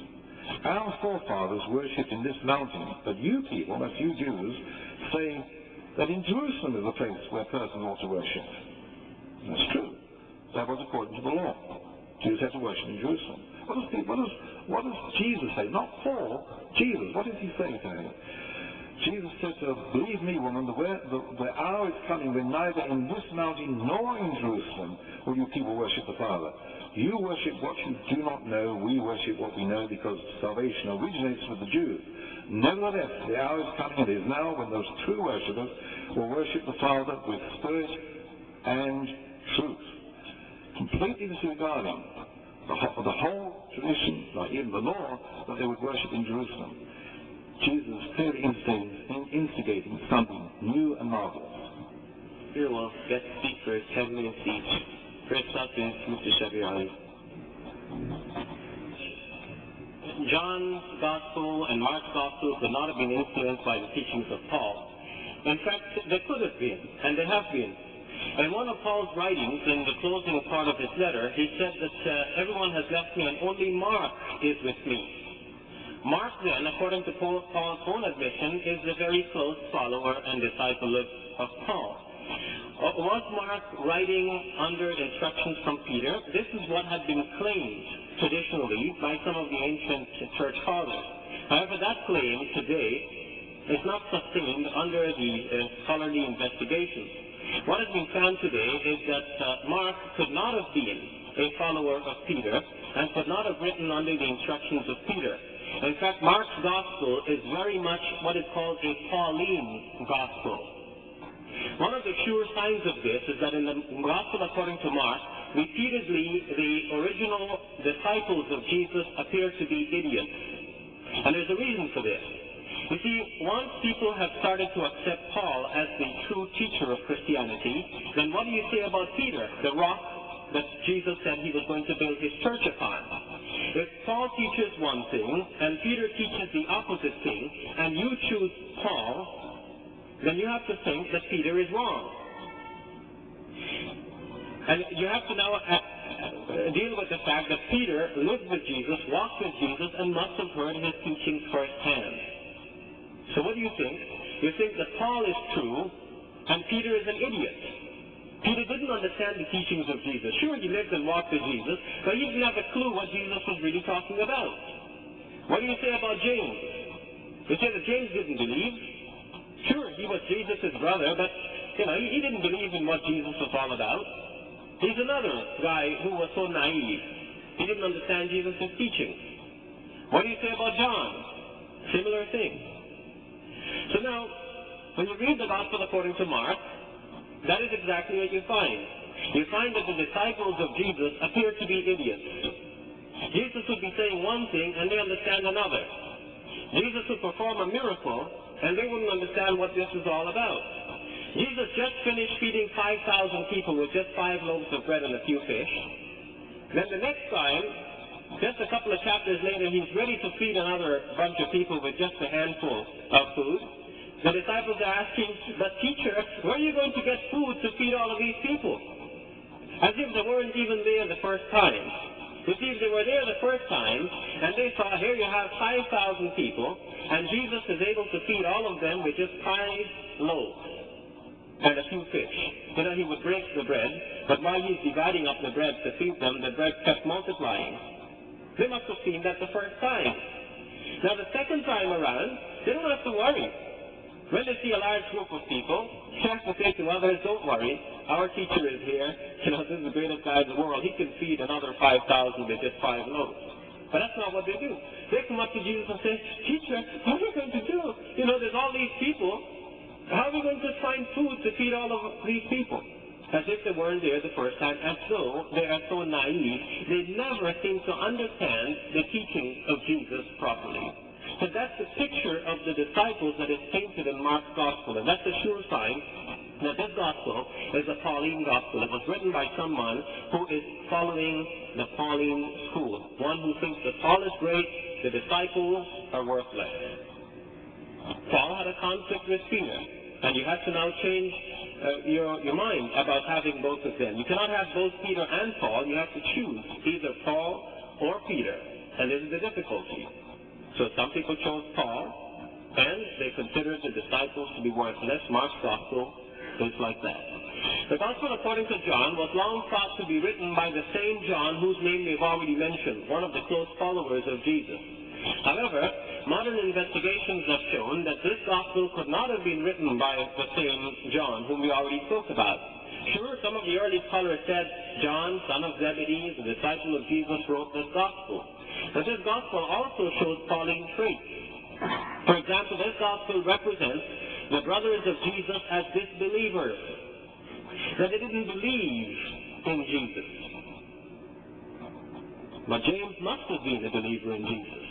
Our forefathers worshipped in this mountain, but you people, that's you Jews, say that in Jerusalem is the place where persons ought to worship. That's true. that was according to the law. Jews had to worship in Jerusalem. What does Jesus say? Not Paul, Jesus. What does he say to him? Jesus said to her, "Believe me, woman, the hour is coming when neither in this mountain nor in Jerusalem will you people worship the Father. You worship what you do not know. We worship what we know, because salvation originates with the Jews. Nevertheless, the hour is coming, and is now, when those true worshippers will worship the Father with spirit and truth." Completely disregarding the whole tradition, like even the law, that they would worship in Jerusalem. Jesus is clearly instigating something new and marvelous. Here we'll get to speak for 10 minutes each. First up is Mr. Shabiali. John's Gospel and Mark's Gospel could not have been influenced by the teachings of Paul. In fact, they could have been, and they have been. In one of Paul's writings, in the closing part of his letter, he said that everyone has left me and only Mark is with me. Mark then, according to Paul's own admission, is a very close follower and disciple of Paul. Was Mark writing under instructions from Peter? This is what had been claimed traditionally by some of the ancient church fathers. However, that claim today is not sustained under the scholarly investigations. What has been found today is that Mark could not have been a follower of Peter and could not have written under the instructions of Peter. In fact, Mark's Gospel is very much what is called a Pauline Gospel. One of the sure signs of this is that in the Gospel according to Mark, repeatedly the original disciples of Jesus appear to be idiots. And there's a reason for this. You see, once people have started to accept Paul as the true teacher of Christianity, then what do you say about Peter, the rock that Jesus said he was going to build his church upon? If Paul teaches one thing and Peter teaches the opposite thing, and you choose Paul, then you have to think that Peter is wrong. And you have to now deal with the fact that Peter lived with Jesus, walked with Jesus, and must have heard his teachings firsthand. So what do you think? You think that Paul is true and Peter is an idiot. Peter didn't understand the teachings of Jesus. Sure, he lived and walked with Jesus, but he didn't have a clue what Jesus was really talking about. What do you say about James? You say that James didn't believe. Sure, he was Jesus' brother, but he didn't believe in what Jesus was all about. He's another guy who was so naive. He didn't understand Jesus' teachings. What do you say about John? Similar thing. So now, when you read the Gospel according to Mark, that is exactly what you find. You find that the disciples of Jesus appear to be idiots. Jesus would be saying one thing and they understand another. Jesus would perform a miracle and they wouldn't understand what this is all about. Jesus just finished feeding 5,000 people with just 5 loaves of bread and a few fish. Then the next time, just a couple of chapters later, he's ready to feed another bunch of people with just a handful of food. The disciples are asking, "But teacher, where are you going to get food to feed all of these people?" As if they weren't even there the first time. You see, if they were there the first time, and they saw, here you have 5,000 people, and Jesus is able to feed all of them with just 5 loaves and a few fish. He would break the bread, but while he's dividing up the bread to feed them, the bread kept multiplying. They must have seen that the first time. Now the second time around, they don't have to worry. When they see a large group of people, they have to say to others, "Don't worry, our teacher is here. This is the greatest guy in the world. He can feed another 5,000 with just 5 loaves." But that's not what they do. They come up to Jesus and say, "Teacher, what are we going to do? There's all these people. How are we going to find food to feed all of these people?" As if they weren't there the first time, as though they are so naive, they never seem to understand the teachings of Jesus properly. So that's the picture of the disciples that is painted in Mark's Gospel, and that's a sure sign that this Gospel is a Pauline Gospel. It was written by someone who is following the Pauline school, one who thinks that Paul is great, the disciples are worthless. Paul had a conflict with Peter, and you have to now change your mind about having both of them. You cannot have both Peter and Paul. You have to choose either Paul or Peter, and this is the difficulty. So some people chose Paul, and they considered the disciples to be worthless. Mark's Gospel is like that. The Gospel according to John was long thought to be written by the same John whose name we've already mentioned, one of the close followers of Jesus. However, modern investigations have shown that this Gospel could not have been written by the same John whom we already spoke about. Sure, some of the early scholars said John, son of Zebedee, the disciple of Jesus, wrote this Gospel. But this Gospel also shows Pauline traits. For example, this Gospel represents the brothers of Jesus as disbelievers, that they didn't believe in Jesus. But James must have been a believer in Jesus.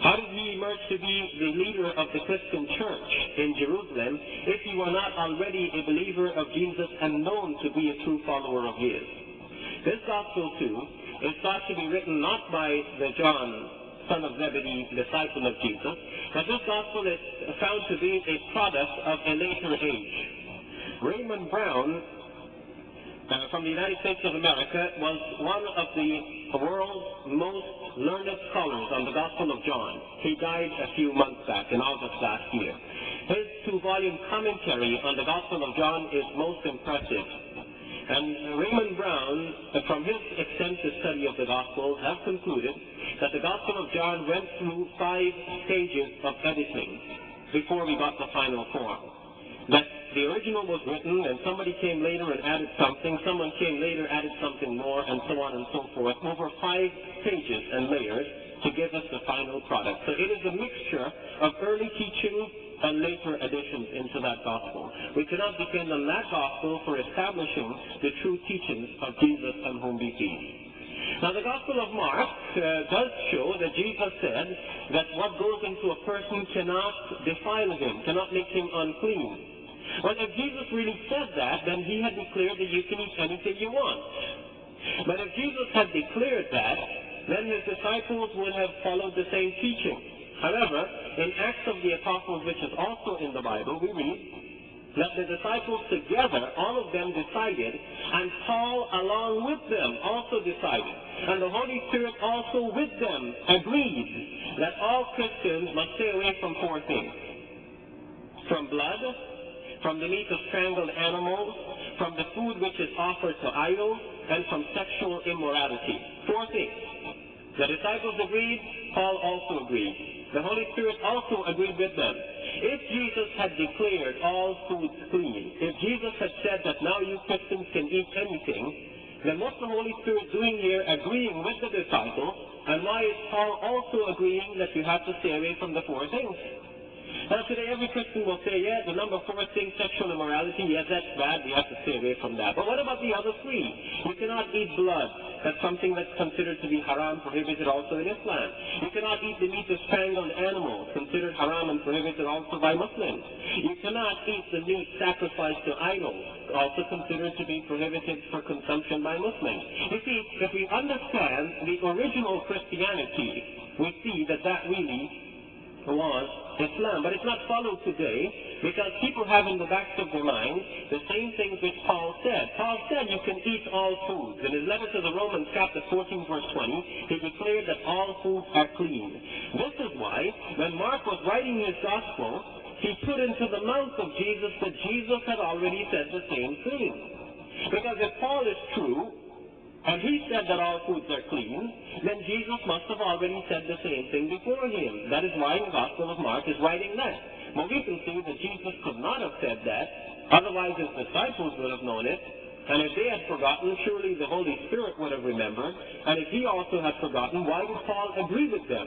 How did he emerge to be the leader of the Christian church in Jerusalem if he were not already a believer of Jesus and known to be a true follower of his? This Gospel, too, is thought to be written not by the John, son of Zebedee, disciple of Jesus, but this Gospel is found to be a product of a later age. Raymond Brown, from the United States of America, was one of the world's most learned scholars on the Gospel of John. He died a few months back, in August last year. His 2-volume commentary on the Gospel of John is most impressive. And Raymond Brown, from his extensive study of the Gospels, have concluded that the Gospel of John went through 5 stages of editing before we got the final form. That the original was written, and somebody came later and added something, someone came later, added something more, and so on and so forth, over 5 stages and layers to give us the final product. So it is a mixture of early teaching and later additions into that gospel. We cannot depend on that gospel for establishing the true teachings of Jesus on whom we feed. Now, the Gospel of Mark does show that Jesus said that what goes into a person cannot defile him, cannot make him unclean. Well, if Jesus really said that, then he had declared that you can eat anything you want. But if Jesus had declared that, then his disciples would have followed the same teaching. However, in Acts of the Apostles, which is also in the Bible, we read that the disciples together, all of them decided, and Paul along with them also decided, and the Holy Spirit also with them agreed that all Christians must stay away from 4 things. From blood, from the meat of strangled animals, from the food which is offered to idols, and from sexual immorality. 4 things. The disciples agreed, Paul also agreed. The Holy Spirit also agreed with them. If Jesus had declared all foods clean, if Jesus had said that now you Christians can eat anything, then what's the Holy Spirit doing here agreeing with the disciples? And why is Paul also agreeing that you have to stay away from the 4 things? Now today every Christian will say, yeah, the number 4 thing, sexual immorality, yes, that's bad, we have to stay away from that. But what about the other 3? You cannot eat blood. That's something that's considered to be haram, prohibited also in Islam. You cannot eat the meat of strangled animals, considered haram and prohibited also by Muslims. You cannot eat the meat sacrificed to idols, also considered to be prohibited for consumption by Muslims. You see, if we understand the original Christianity, we see that that really was Islam. But it's not followed today because people have in the backs of their mind the same things which Paul said. Paul said you can eat all foods. In his letter to the Romans, chapter 14, verse 20, he declared that all foods are clean. This is why, when Mark was writing his gospel, he put into the mouth of Jesus that Jesus had already said the same thing. Because if Paul is true, and he said that all foods are clean, then Jesus must have already said the same thing before him. That is why the Gospel of Mark is writing that. But we can see that Jesus could not have said that, otherwise his disciples would have known it, and if they had forgotten, surely the Holy Spirit would have remembered, and if he also had forgotten, why did Paul agree with them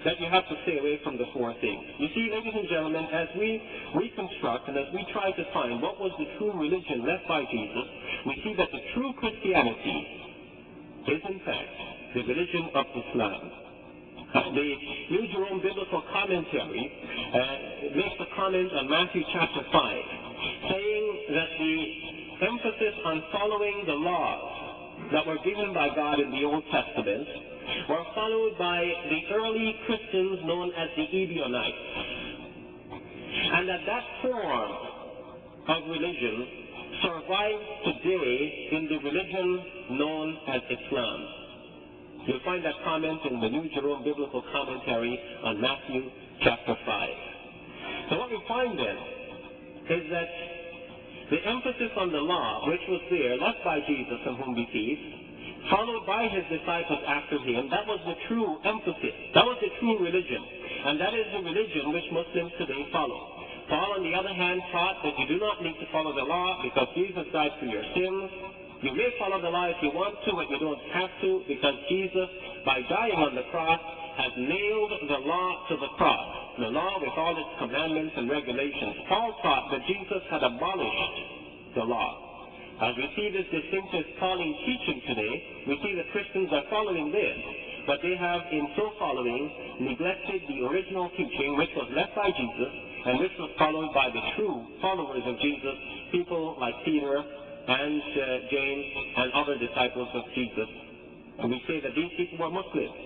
that you have to stay away from the 4 things? You see, ladies and gentlemen, as we reconstruct and as we try to find what was the true religion left by Jesus, we see that the true Christianity is in fact the religion of Islam. The New Jerome Biblical Commentary makes a comment on Matthew chapter 5, saying that the emphasis on following the laws that were given by God in the Old Testament were followed by the early Christians known as the Ebionites. And that form of religion survives today in the religion known as Islam. You'll find that comment in the New Jerome Biblical Commentary on Matthew chapter 5. So what we find then is that The emphasis on the law, which was there, left by Jesus and whom he teached, followed by his disciples after him, that was the true emphasis. That was the true religion. And that is the religion which Muslims today follow. Paul, on the other hand, taught that you do not need to follow the law because Jesus died for your sins. You may follow the law if you want to, but you don't have to, because Jesus, by dying on the cross, has nailed the law to the cross. The law with all its commandments and regulations. Paul taught that Jesus had abolished the law. As we see this distinctive Pauline teaching today, we see that Christians are following this, but they have, in so following, neglected the original teaching which was left by Jesus and which was followed by the true followers of Jesus, people like Peter and James and other disciples of Jesus. And we say that these people were Muslims,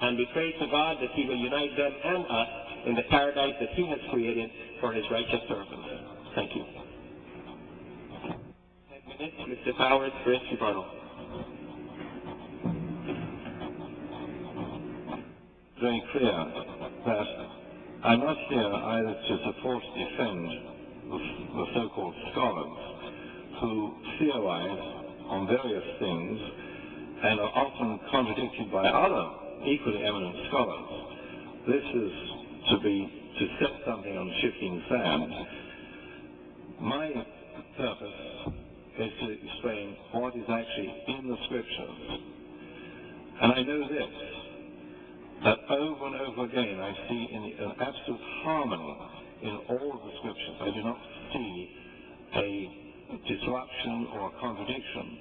and we pray to God that he will unite them and us in the paradise that he has created for his righteous servants. Thank you. 10 minutes, Mr. Powers, first rebuttal. Very clear that I'm not here either to support or defend the so-called scholars who theorize on various things and are often contradicted by other equally eminent scholars. This is to set something on shifting sand. My purpose is to explain what is actually in the scriptures. And I know this, that over and over again I see an absolute harmony in all of the scriptures. I do not see a disruption or a contradiction.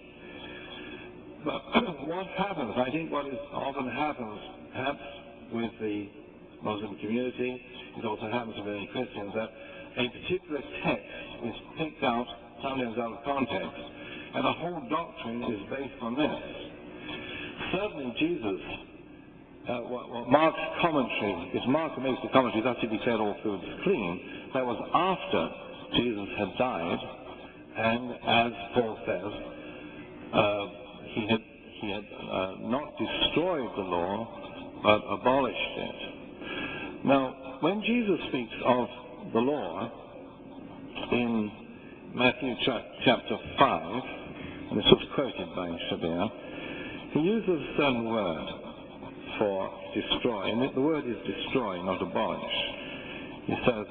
But what happens, I think what often happens, perhaps with the Muslim community, it also happens with many Christians, that a particular text is picked out, sometimes out of context, and the whole doctrine is based on this. Certainly Jesus, what Mark's commentary, is Mark who makes the commentary, thus he declared all foods clean. That was after Jesus had died, and as Paul says, he had not destroyed the law, but abolished it. Now, when Jesus speaks of the law in Matthew chapter 5, and this was quoted by Shabir, he uses a certain word for destroy, and the word is destroy, not abolish. He says,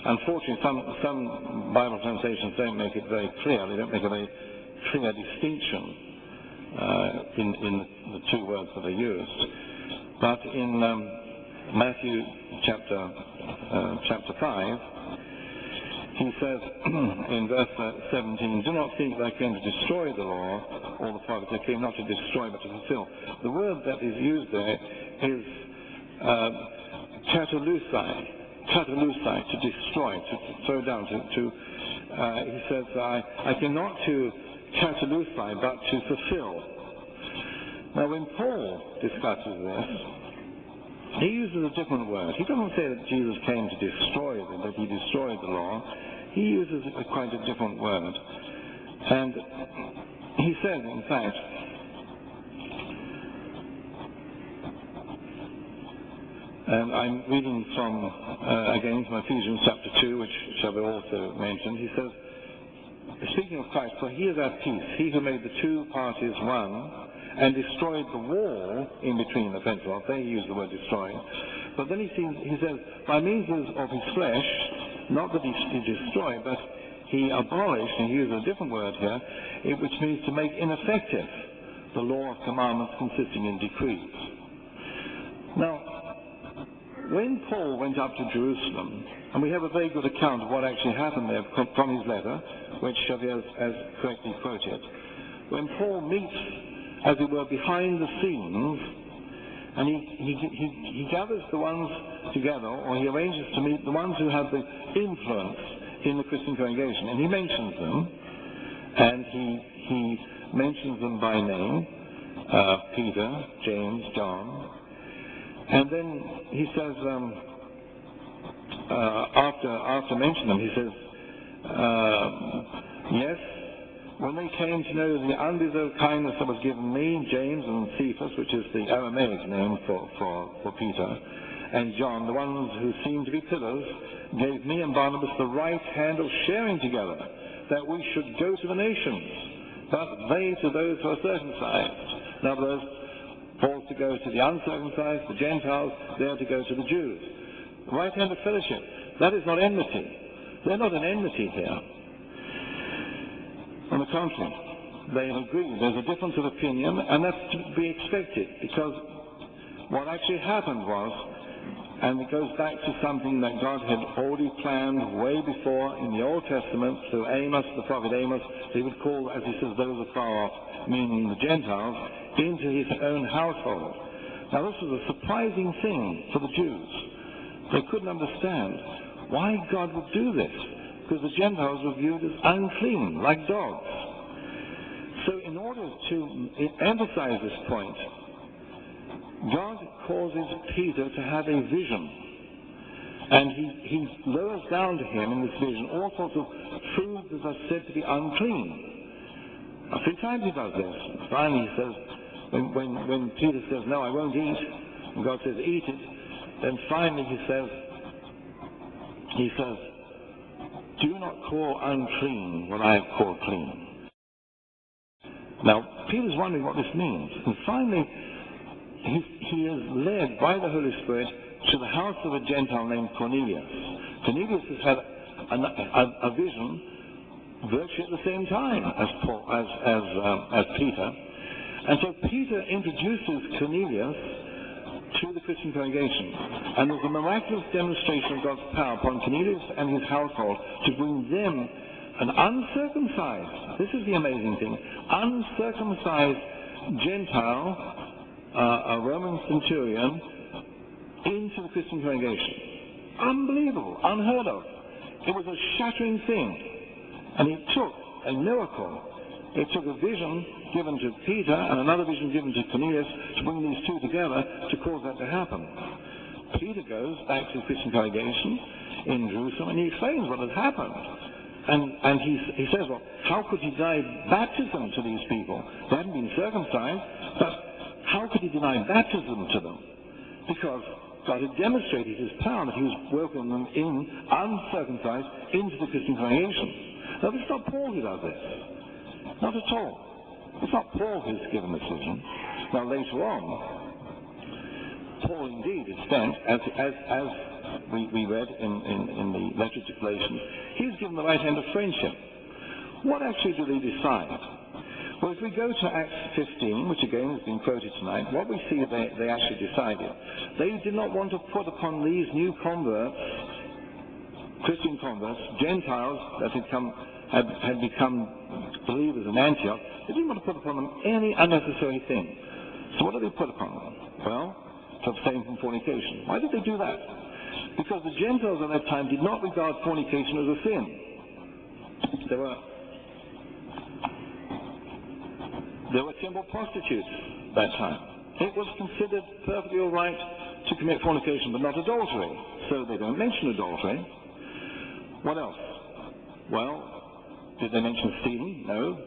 unfortunately, some Bible translations don't make it very clear. They don't make a very clear distinction in the two words that are used. But in Matthew chapter 5, he says in verse 17, do not think that I came to destroy the law or the prophets. I came not to destroy but to fulfill. The word that is used there is katalusai, to destroy, to throw down, he says, I came not to katalusai but to fulfill. Now when Paul discusses this, he uses a different word. He doesn't say that Jesus came to destroy them, that he destroyed the law. He uses quite a different word. And he says, in fact, and I'm reading from, again, from Ephesians chapter 2, which shall be also mentioned. He says, speaking of Christ, for he is our peace, he who made the two parties one, and destroyed the wall in between the fence. Well, they use the word destroyed. But then he says, by means of his flesh, not that he destroyed, but he abolished, and he uses a different word here, which means to make ineffective the law of commandments consisting in decrees. Now, when Paul went up to Jerusalem, and we have a very good account of what actually happened there from his letter, which Xavier has correctly quoted. When Paul meets, as it were, behind the scenes, and he gathers the ones together, or he arranges to meet the ones who have the influence in the Christian congregation, and he mentions them, and he mentions them by name, Peter, James, John, and then he says, after mentioning them, he says, yes, when they came to know the undeserved kindness that was given me, James and Cephas, which is the Aramaic name for Peter, and John, the ones who seemed to be pillars, gave me and Barnabas the right hand of sharing together, that we should go to the nations, but they to those who are circumcised. In other words, Paul's to go to the uncircumcised, the Gentiles, they're to go to the Jews. The right hand of fellowship, that is not enmity. They're not in enmity here. On the contrary, they have agreed. There's a difference of opinion, and that's to be expected, because what actually happened was, and it goes back to something that God had already planned way before in the Old Testament through Amos, the prophet Amos. He would call, as he says, those afar off, meaning the Gentiles, into his own household. Now this was a surprising thing for the Jews. They couldn't understand why God would do this, because the Gentiles were viewed as unclean, like dogs. So in order to emphasize this point, God causes Peter to have a vision, and he lowers down to him in this vision all sorts of foods that are said to be unclean. Now, 3 times he does this. Finally he says, when Peter says, no, I won't eat, and God says, eat it, then finally he says, do not call unclean what I have called clean. Now, Peter's wondering what this means. And finally, he is led by the Holy Spirit to the house of a Gentile named Cornelius. Cornelius has had a vision virtually at the same time as Peter. And so Peter introduces Cornelius to the Christian congregation. And there's a miraculous demonstration of God's power upon Cornelius and his household to bring them, an uncircumcised, this is the amazing thing, uncircumcised Gentile, a Roman centurion, into the Christian congregation. Unbelievable, unheard of. It was a shattering thing. And it took a miracle. It took a vision given to Peter and another vision given to Cornelius to bring these two together to cause that to happen. Peter goes back to the Christian congregation in Jerusalem and he explains what had happened. And he says, well, how could he deny baptism to these people? They hadn't been circumcised, but how could he deny baptism to them? Because God had demonstrated his power, that he was welcoming them in, uncircumcised, into the Christian congregation. Now, it's not Paul who does this. Not at all. It's not Paul who's given this vision. Now, later on, Paul indeed is sent, as we read in the letter to Galatians, he's given the right hand of friendship. What actually do they decide? Well, if we go to Acts 15, which again has been quoted tonight, what we see they actually decided. They did not want to put upon these new converts, Christian converts, Gentiles that had become believers in Antioch, they didn't want to put upon them any unnecessary thing. So what did they put upon them? Well, to abstain from fornication. Why did they do that? Because the Gentiles at that time did not regard fornication as a sin. There were temple prostitutes at that time. It was considered perfectly all right to commit fornication, but not adultery. So they don't mention adultery. What else? Well, did they mention stealing? No.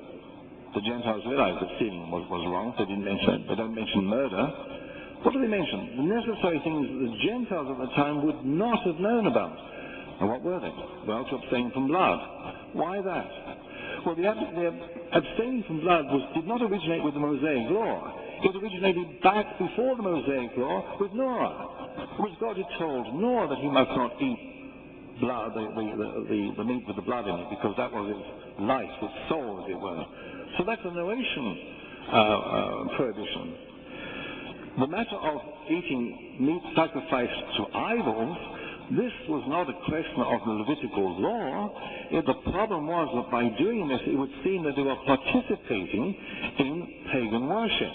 The Gentiles realized that stealing was wrong, so they didn't mention it. They don't mention murder. What do they mention? The necessary things that the Gentiles at the time would not have known about. And what were they? Well, to abstain from blood. Why that? Well, the abstaining from blood did not originate with the Mosaic law. It originated back before the Mosaic law with Noah, which God had told Noah that he must not eat blood, the meat with the blood in it, because that was his life, his soul, as it were. So that's a Noachian prohibition. The matter of eating meat sacrificed to idols, this was not a question of the Levitical law. The problem was that by doing this, it would seem that they were participating in pagan worship.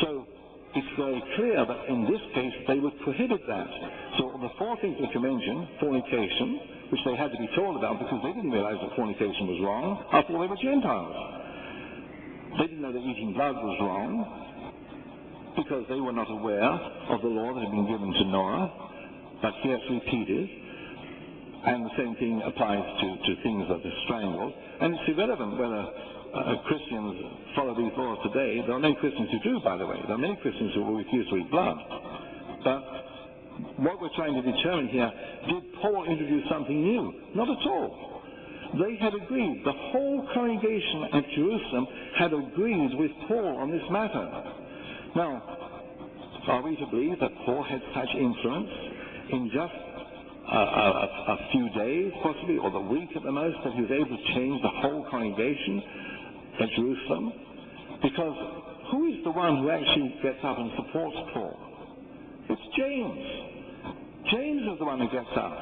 So it's very clear that in this case, they would prohibit that. So the 4 things that you mentioned, fornication, which they had to be told about because they didn't realize that fornication was wrong, after all they were Gentiles. They didn't know that eating blood was wrong, because they were not aware of the law that had been given to Noah, but here it's repeated, and the same thing applies to things that are strangled. And it's irrelevant whether Christians follow these laws today. There are no Christians who do, by the way. There are many Christians who will refuse to eat blood. But what we're trying to determine here, did Paul introduce something new? Not at all. They had agreed. The whole congregation at Jerusalem had agreed with Paul on this matter. Now, are we to believe that Paul had such influence in just a few days, possibly, or the week at the most, that he was able to change the whole congregation at Jerusalem? Because who is the one who actually gets up and supports Paul? It's James. James is the one who gets up.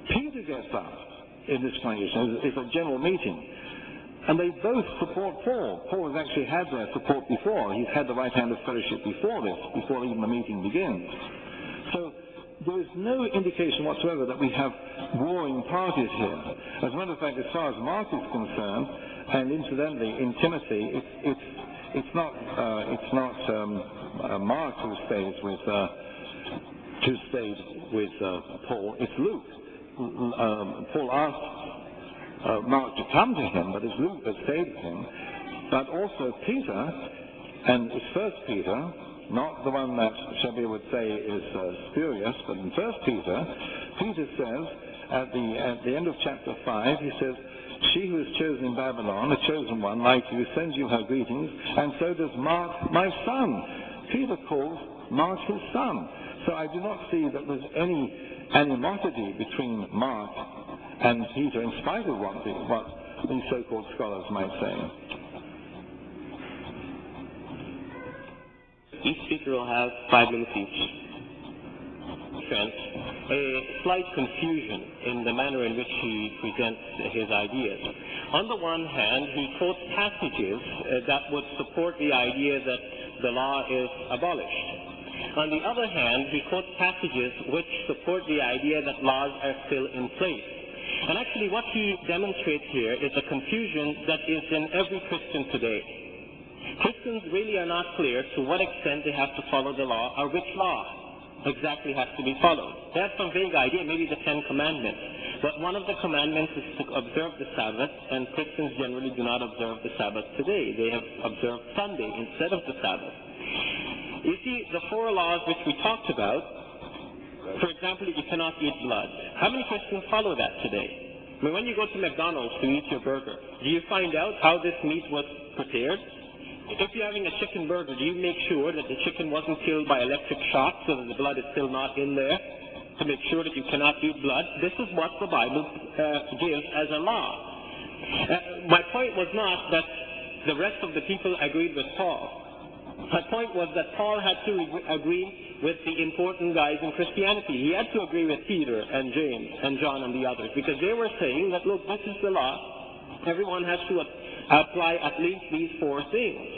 Peter gets up in this congregation. It's a general meeting. And they both support Paul. Paul has actually had their support before. He's had the right hand of fellowship before this, before even the meeting begins. So there is no indication whatsoever that we have warring parties here. As a matter of fact, as far as Mark is concerned, and incidentally in Timothy, it's not Mark who stays with Paul. It's Luke. Paul asked Mark to come to him, but it's Luke that stayed with him. But also Peter, and it's First Peter, not the one that Shabir would say is spurious, but in First Peter, Peter says at the end of chapter 5, he says, "She who is chosen in Babylon, a chosen one like you, sends you her greetings, and so does Mark, my son." Peter calls Mark his son. So I do not see that there's any animosity between Mark and Peter, in spite of what these so-called scholars might say. Each speaker will have 5 minutes each. A slight confusion in the manner in which he presents his ideas. On the one hand, he quotes passages that would support the idea that the law is abolished. On the other hand, he quotes passages which support the idea that laws are still in place. And actually what he demonstrates here is a confusion that is in every Christian today. Christians really are not clear to what extent they have to follow the law, or which law exactly has to be followed. They have some vague idea, maybe the 10 Commandments. But one of the commandments is to observe the Sabbath, and Christians generally do not observe the Sabbath today. They have observed Sunday instead of the Sabbath. You see, the 4 laws which we talked about, for example, you cannot eat blood. How many Christians follow that today? I mean, when you go to McDonald's to eat your burger, do you find out how this meat was prepared? If you're having a chicken burger, do you make sure that the chicken wasn't killed by electric shock so that the blood is still not in there to make sure that you cannot eat blood? This is what the Bible gives as a law. My point was not that the rest of the people agreed with Paul. My point was that Paul had to agree with the important guys in Christianity. He had to agree with Peter and James and John and the others, because they were saying that, look, this is the law. Everyone has to apply at least these 4 things.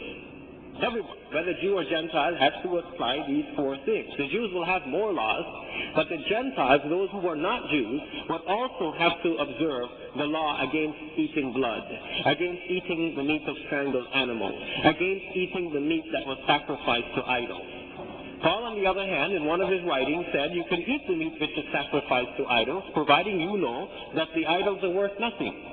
Everyone, whether Jew or Gentile, has to apply these 4 things. The Jews will have more laws, but the Gentiles, those who were not Jews, would also have to observe the law against eating blood, against eating the meat of strangled animals, against eating the meat that was sacrificed to idols. Paul, on the other hand, in one of his writings said you can eat the meat which is sacrificed to idols, providing you know that the idols are worth nothing.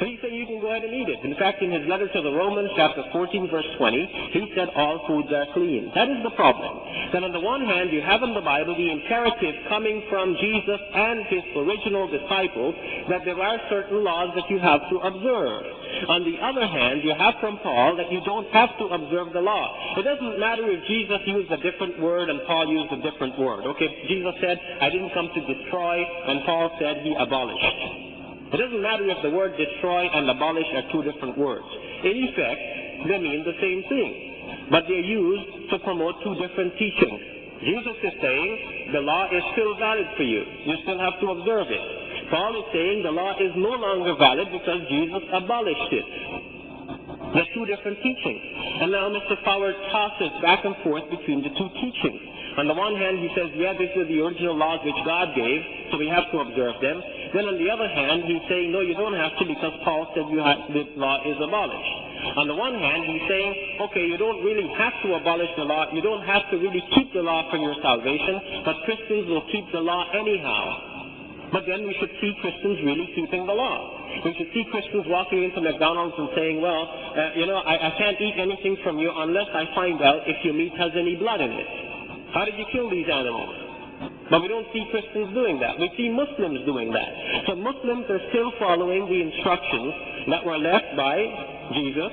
So he said you can go ahead and eat it. In fact, in his letter to the Romans, chapter 14, verse 20, he said all foods are clean. That is the problem. Then on the one hand, you have in the Bible the imperative coming from Jesus and his original disciples that there are certain laws that you have to observe. On the other hand, you have from Paul that you don't have to observe the law. It doesn't matter if Jesus used a different word and Paul used a different word. Okay, Jesus said, I didn't come to destroy, and Paul said he abolished. It doesn't matter if the word destroy and abolish are 2 different words. In effect, they mean the same thing, but they're used to promote 2 different teachings. Jesus is saying the law is still valid for you. You still have to observe it. Paul is saying the law is no longer valid because Jesus abolished it. There's 2 different teachings. And now Mr. Fowler tosses back and forth between the 2 teachings. On the one hand, he says, yeah, these are the original laws which God gave, so we have to observe them. Then on the other hand, he's saying, no, you don't have to because Paul said the law is abolished. On the one hand, he's saying, okay, you don't really have to abolish the law. You don't have to really keep the law for your salvation, but Christians will keep the law anyhow. But then we should see Christians really keeping the law. We should see Christians walking into McDonald's and saying, well, I can't eat anything from you unless I find out if your meat has any blood in it. How did you kill these animals? But we don't see Christians doing that. We see Muslims doing that. So Muslims are still following the instructions that were left by Jesus,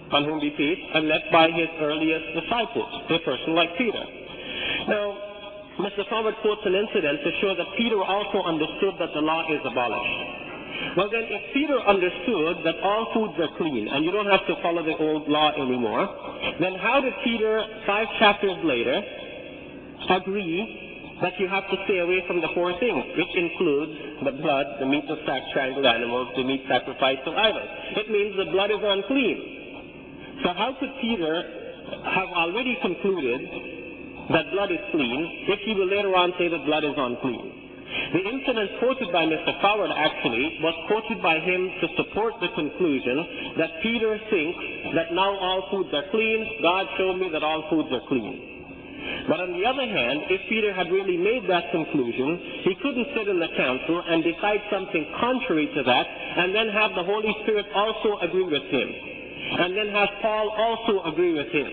on whom be peace, and left by his earliest disciples, a person like Peter. Now, Mr. Forward quotes an incident to show that Peter also understood that the law is abolished. Well then, if Peter understood that all foods are clean and you don't have to follow the old law anymore, then how did Peter, 5 chapters later, agree that you have to stay away from the 4 things, which includes the blood, the meat of strangled animals, the meat sacrificed to idols? It means the blood is unclean. So how could Peter have already concluded that blood is clean if he will later on say that blood is unclean? The incident quoted by Mr. Forward actually was quoted by him to support the conclusion that Peter thinks that now all foods are clean. God showed me that all foods are clean. But on the other hand, if Peter had really made that conclusion, he couldn't sit in the council and decide something contrary to that and then have the Holy Spirit also agree with him. And then have Paul also agree with him.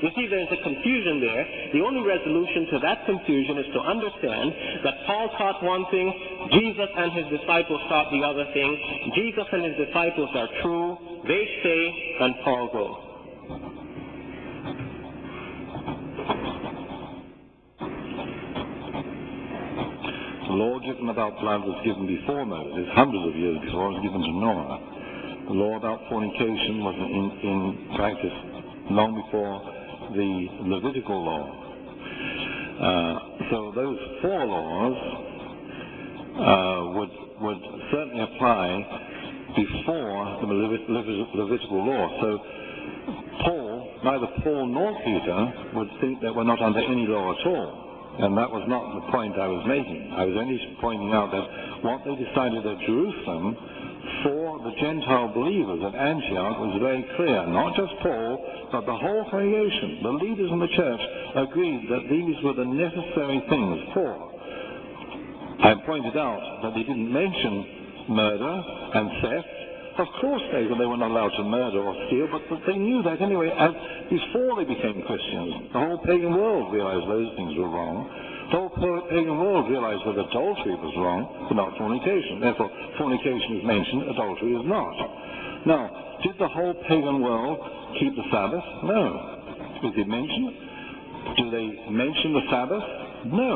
You see, there's a confusion there. The only resolution to that confusion is to understand that Paul taught one thing, Jesus and his disciples taught the other thing. Jesus and his disciples are true, they stay, and Paul goes. The law given about blood was given before Moses, hundreds of years before it was given to Noah. The law about fornication was in practice long before the Levitical law. So those 4 laws would certainly apply before the Levitical law. So neither Paul nor Peter would think that we're not under any law at all. And that was not the point I was making. I was only pointing out that what they decided at Jerusalem for the Gentile believers at Antioch was very clear. Not just Paul, but the whole congregation, the leaders in the church, agreed that these were the necessary things for. I pointed out that they didn't mention murder and theft. Of course they were not allowed to murder or steal, but they knew that anyway as before they became Christians. The whole pagan world realized those things were wrong. The whole pagan world realized that adultery was wrong, but not fornication. Therefore, fornication is mentioned, adultery is not. Now, did the whole pagan world keep the Sabbath? No. Is it mentioned? Do they mention the Sabbath? No.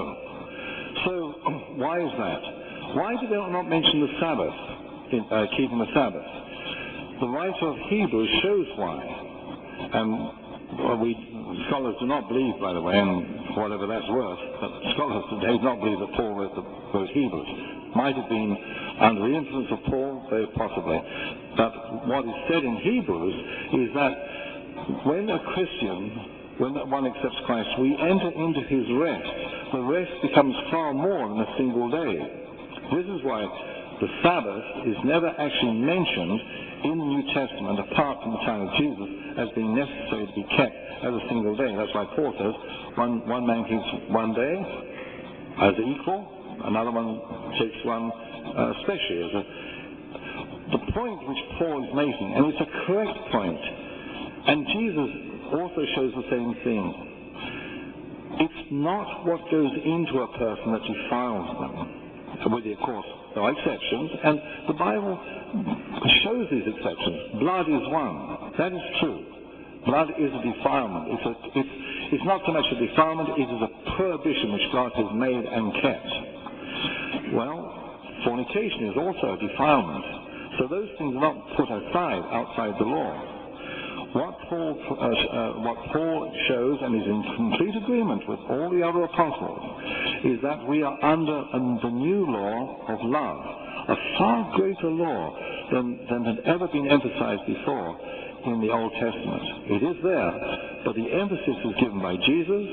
So, why is that? Why do they not mention the Sabbath? Keeping the Sabbath. The writer of Hebrews shows why. And scholars do not believe, by the way, and whatever that's worth, but scholars today do not believe that Paul wrote Hebrews. Might have been under the influence of Paul, very possibly. But what is said in Hebrews is that when a Christian, when one accepts Christ, we enter into his rest. The rest becomes far more than a single day. This is why the Sabbath is never actually mentioned in the New Testament, apart from the time of Jesus, as being necessary to be kept as a single day. That's why Paul says one man keeps one day as equal, another one takes one especially. The point which Paul is making, and it's a correct point, and Jesus also shows the same thing. It's not what goes into a person that defiles them, with of course there are exceptions, and the Bible shows these exceptions. Blood is one. That is true. Blood is a defilement. It's not so much a defilement, it is a prohibition which God has made and kept. Well, fornication is also a defilement. So those things are not put aside outside the law. What Paul shows, and is in complete agreement with all the other apostles, is that we are under the new law of love, a far greater law than had ever been emphasized before in the Old Testament. It is there, but the emphasis is given by Jesus,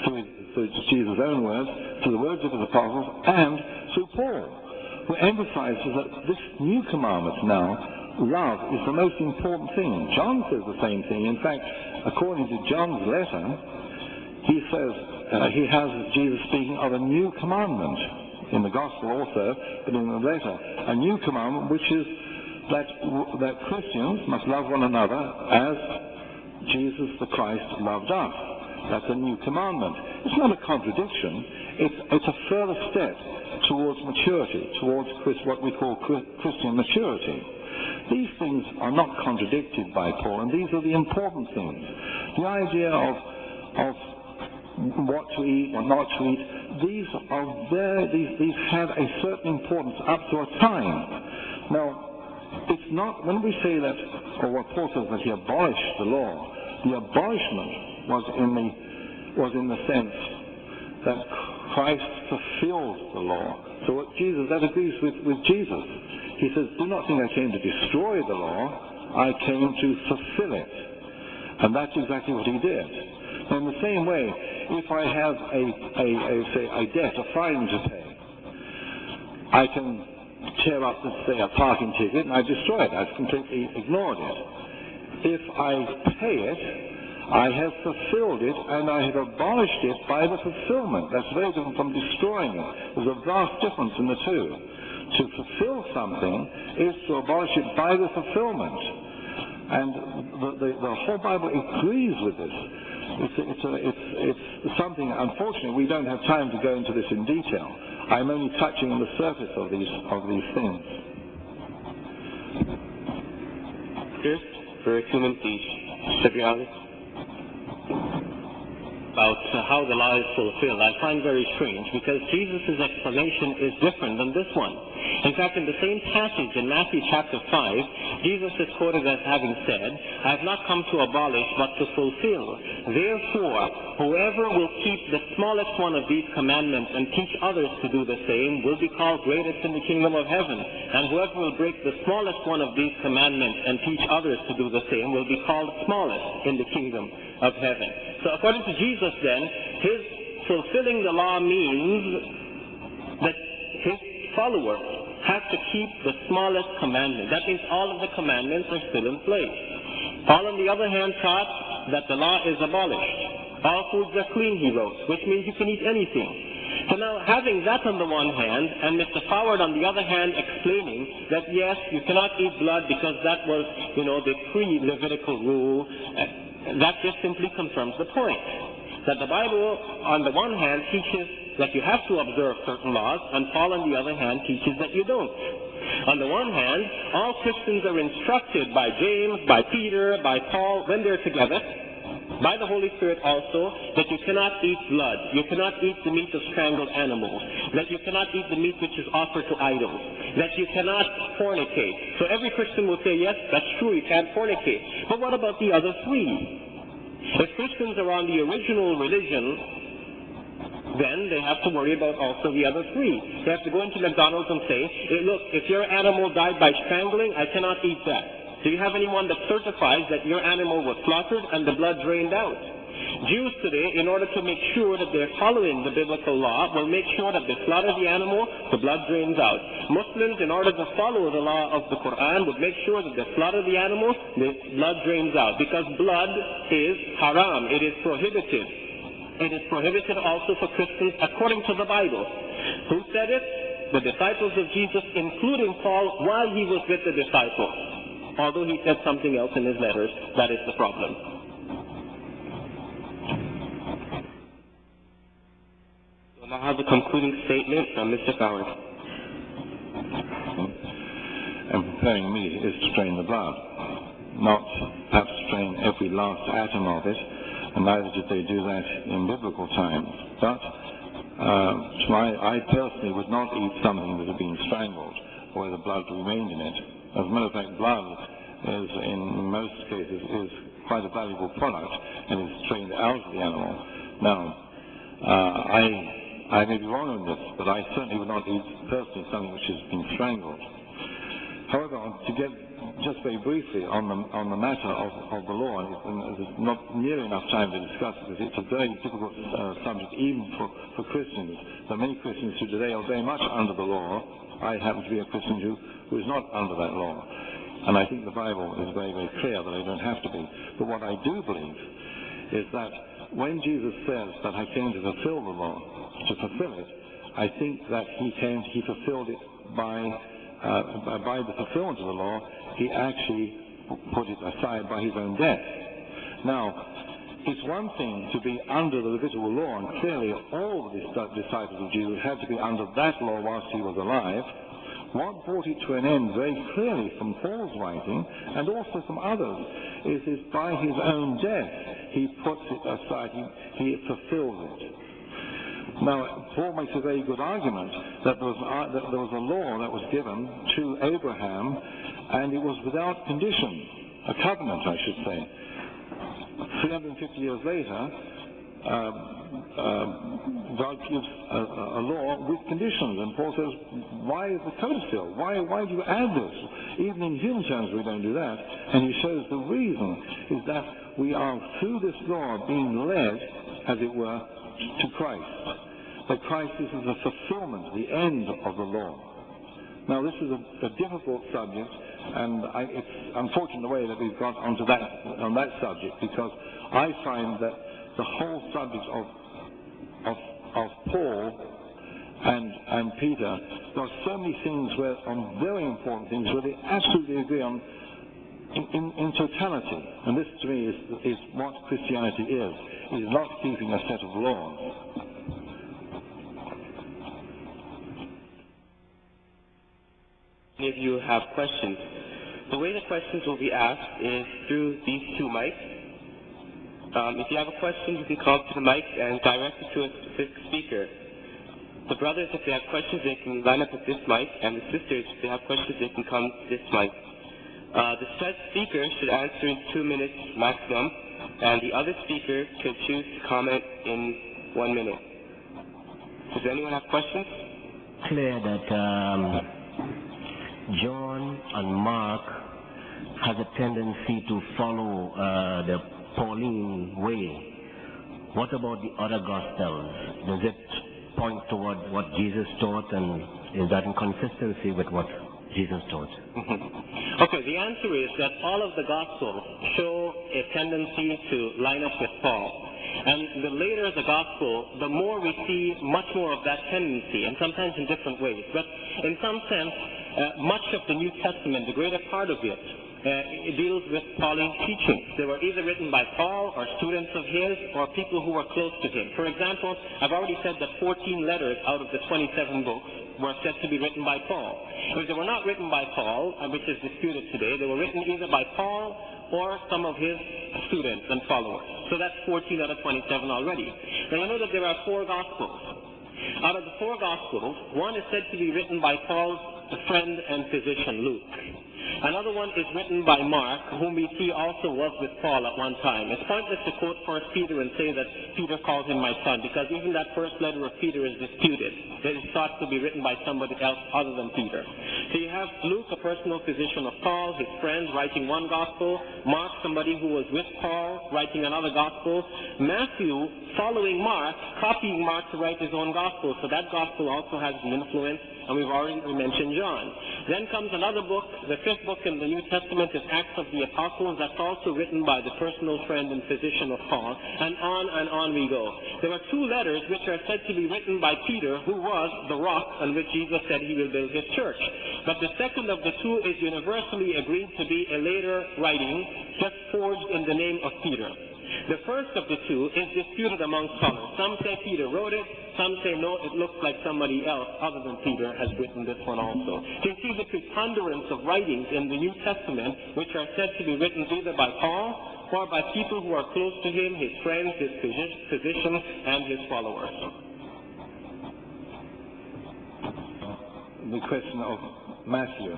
through Jesus' own words, through the words of his apostles, and through Paul, who emphasizes that this new commandment now, love, is the most important thing. John says the same thing. In fact, according to John's letter, he says, he has Jesus speaking of a new commandment, in the gospel also, but in the letter, a new commandment, which is that Christians must love one another as Jesus the Christ loved us. that's a new commandment. It's not a contradiction. It's a further step towards maturity, towards what we call Christian maturity. These things are not contradicted by Paul, and these are the important things. The idea of what to eat, what not to eat, these have a certain importance up to a time. Now, it's not, when we say that, or what Paul says that he abolished the law, the abolishment was in the sense that Christ fulfilled the law. So what that agrees with Jesus. He says, do not think I came to destroy the law, I came to fulfill it. And that's exactly what he did. In the same way, if I have a debt, a fine to pay, I can tear up, let's say, a parking ticket and I destroy it. I've completely ignored it. If I pay it, I have fulfilled it and I have abolished it by the fulfillment. That's very different from destroying it. There's a vast difference in the two. To fulfill something is to abolish it by the fulfillment. And the whole Bible agrees with this. It's something, unfortunately, we don't have time to go into this in detail. I'm only touching on the surface of these things. First, for Timothy, about how the law is fulfilled, I find very strange because Jesus' explanation is different than this one. In fact, in the same passage in Matthew chapter 5, Jesus is quoted as having said, I have not come to abolish but to fulfill. Therefore, whoever will keep the smallest one of these commandments and teach others to do the same will be called greatest in the kingdom of heaven. And whoever will break the smallest one of these commandments and teach others to do the same will be called smallest in the kingdom of heaven. So according to Jesus then, his fulfilling the law means that his followers have to keep the smallest commandment. That means all of the commandments are still in place. Paul, on the other hand, taught that the law is abolished. All foods are clean, he wrote, which means you can eat anything. So now, having that on the one hand, and Mr. Foward on the other hand explaining that yes, you cannot eat blood because that was, the pre-Levitical rule, that just simply confirms the point. That the Bible, on the one hand, teaches that you have to observe certain laws, and Paul, on the other hand, teaches that you don't. On the one hand, all Christians are instructed by James, by Peter, by Paul, when they're together, by the Holy Spirit also, that you cannot eat blood, you cannot eat the meat of strangled animals, that you cannot eat the meat which is offered to idols, that you cannot fornicate. So every Christian will say, yes, that's true, you can't fornicate. But what about the other three? If Christians are on the original religion, then they have to worry about also the other three. They have to go into McDonald's and say, hey, look, if your animal died by strangling, I cannot eat that. Do you have anyone that certifies that your animal was slaughtered and the blood drained out? Jews today, in order to make sure that they're following the biblical law, will make sure that they slaughter the animal, the blood drains out. Muslims, in order to follow the law of the Quran, would make sure that they slaughter the animal, the blood drains out. Because blood is haram. It is prohibited. It is prohibited also for Christians according to the Bible. Who said it? The disciples of Jesus, including Paul, while he was with the disciples. Although he said something else in his letters, that is the problem. So now I have a concluding statement from Mr. Fowler. And preparing meat is to strain the blood, not perhaps strain every last atom of it, and neither did they do that in biblical times. But I personally would not eat something that had been strangled, where the blood remained in it. As a matter of fact, blood is, in most cases, is quite a valuable product and is strained out of the animal. Now, I may be wrong on this, but I certainly would not eat personally something which has been strangled. However, to get just very briefly on the matter of the law, and there's not nearly enough time to discuss it, because it's a very difficult subject even for Christians. So many Christians who today are very much under the law. I happen to be a Christian who is not under that law. And I think the Bible is very, very clear that I don't have to be. But what I do believe is that when Jesus says that I came to fulfill the law, to fulfill it, I think that he fulfilled it by the fulfillment of the law, he actually put it aside by his own death. Now, it's one thing to be under the Levitical law, and clearly all the disciples of Jesus had to be under that law whilst he was alive. What brought it to an end very clearly from Paul's writing, and also from others, is by his own death he puts it aside, he fulfills it. Now, Paul makes a very good argument that there was a law that was given to Abraham, and it was without condition, a covenant, I should say. 350 years later, God gives a law with conditions, and Paul says, why is the codicil? Why do you add this? Even in human terms we don't do that. And he shows the reason is that we are, through this law, being led, as it were, to Christ. That Christ is the fulfillment, the end of the law. Now this is a difficult subject, and it's unfortunate the way that we've got on that subject, because I find that the whole subject of Paul and Peter, there are so many things on very important things where they absolutely agree on in totality. And this to me is what Christianity is. It is not keeping a set of laws. If you have questions, the way the questions will be asked is through these two mics. If you have a question, you can call to the mic and direct it to a specific speaker. The brothers, if they have questions, they can line up at this mic, and the sisters, if they have questions, they can come to this mic. The said speaker should answer in 2 minutes maximum, and the other speaker can choose to comment in 1 minute. Does anyone have questions? Clear that John and Mark has a tendency to follow the Pauline way. What about the other Gospels? Does it point toward what Jesus taught, and is that in consistency with what Jesus taught? Okay, the answer is that all of the Gospels show a tendency to line up with Paul. And the later the Gospel, the more we see much more of that tendency, and sometimes in different ways. But in some sense, much of the New Testament, the greater part of it, it deals with Pauline teachings. They were either written by Paul or students of his or people who were close to him. For example, I've already said that 14 letters out of the 27 books were said to be written by Paul. If they were not written by Paul, which is disputed today, they were written either by Paul or some of his students and followers. So that's 14 out of 27 already. Now you know that there are 4 Gospels. Out of the 4 Gospels, one is said to be written by Paul's friend and physician, Luke. Another one is written by Mark, whom we see also was with Paul at one time. It's pointless to quote 1 Peter and say that Peter calls him my son, because even that first letter of Peter is disputed. It is thought to be written by somebody else other than Peter. So you have Luke, a personal physician of Paul, his friend, writing one gospel. Mark, somebody who was with Paul, writing another gospel. Matthew, following Mark, copying Mark to write his own gospel. So that gospel also has an influence, and we've already mentioned John. Then comes another book, the 5th book in the New Testament is Acts of the Apostles. That's also written by the personal friend and physician of Paul. And on we go. There are 2 letters which are said to be written by Peter, who was the rock on which Jesus said he will build his church. But the second of the 2 is universally agreed to be a later writing, just forged in the name of Peter. The first of the 2 is disputed among scholars. Some say Peter wrote it, some say no, it looks like somebody else other than Peter has written this one also. So you see the preponderance of writings in the New Testament which are said to be written either by Paul or by people who are close to him, his friends, his physicians, and his followers. The question of Matthew.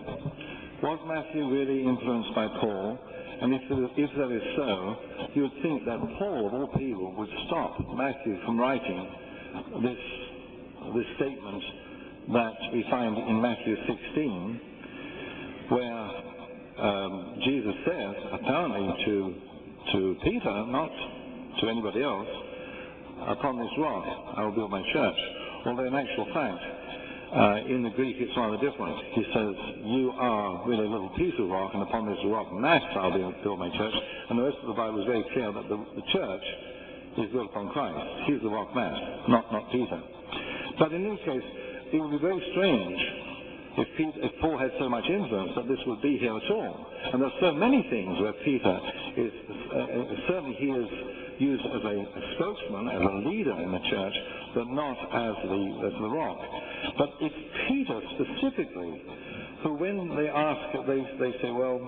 Was Matthew really influenced by Paul? And if that is so, you would think that Paul, of all people, would stop Matthew from writing this statement that we find in Matthew 16, where Jesus says, apparently to Peter, not to anybody else, upon this rock I will build my church. Although in actual fact, in the Greek it's rather different. He says, you are really a little piece of rock, and upon this rock mass I'll build my church. And the rest of the Bible is very clear that the church is built upon Christ. He's the rock mass, not Peter. But in any case, it would be very strange if Paul had so much influence that this would be here at all. And there are so many things where Peter is, certainly he is used as a spokesman, as a leader in the church, but not as the rock. But it's Peter specifically who, when they ask, they say, well,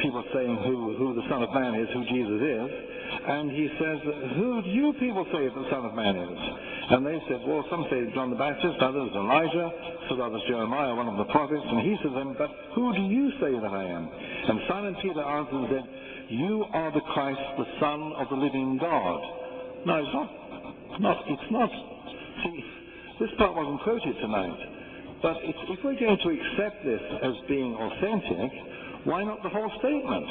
people are saying who the Son of Man is, who Jesus is, and he says, who do you people say the Son of Man is? And they said, well, some say John the Baptist, others Elijah, some others Jeremiah, one of the prophets. And he said to them, but who do you say that I am? And Simon Peter answered and said, you are the Christ, the Son of the living God. No, it's not. See, this part wasn't quoted tonight. But if we're going to accept this as being authentic, why not the whole statement?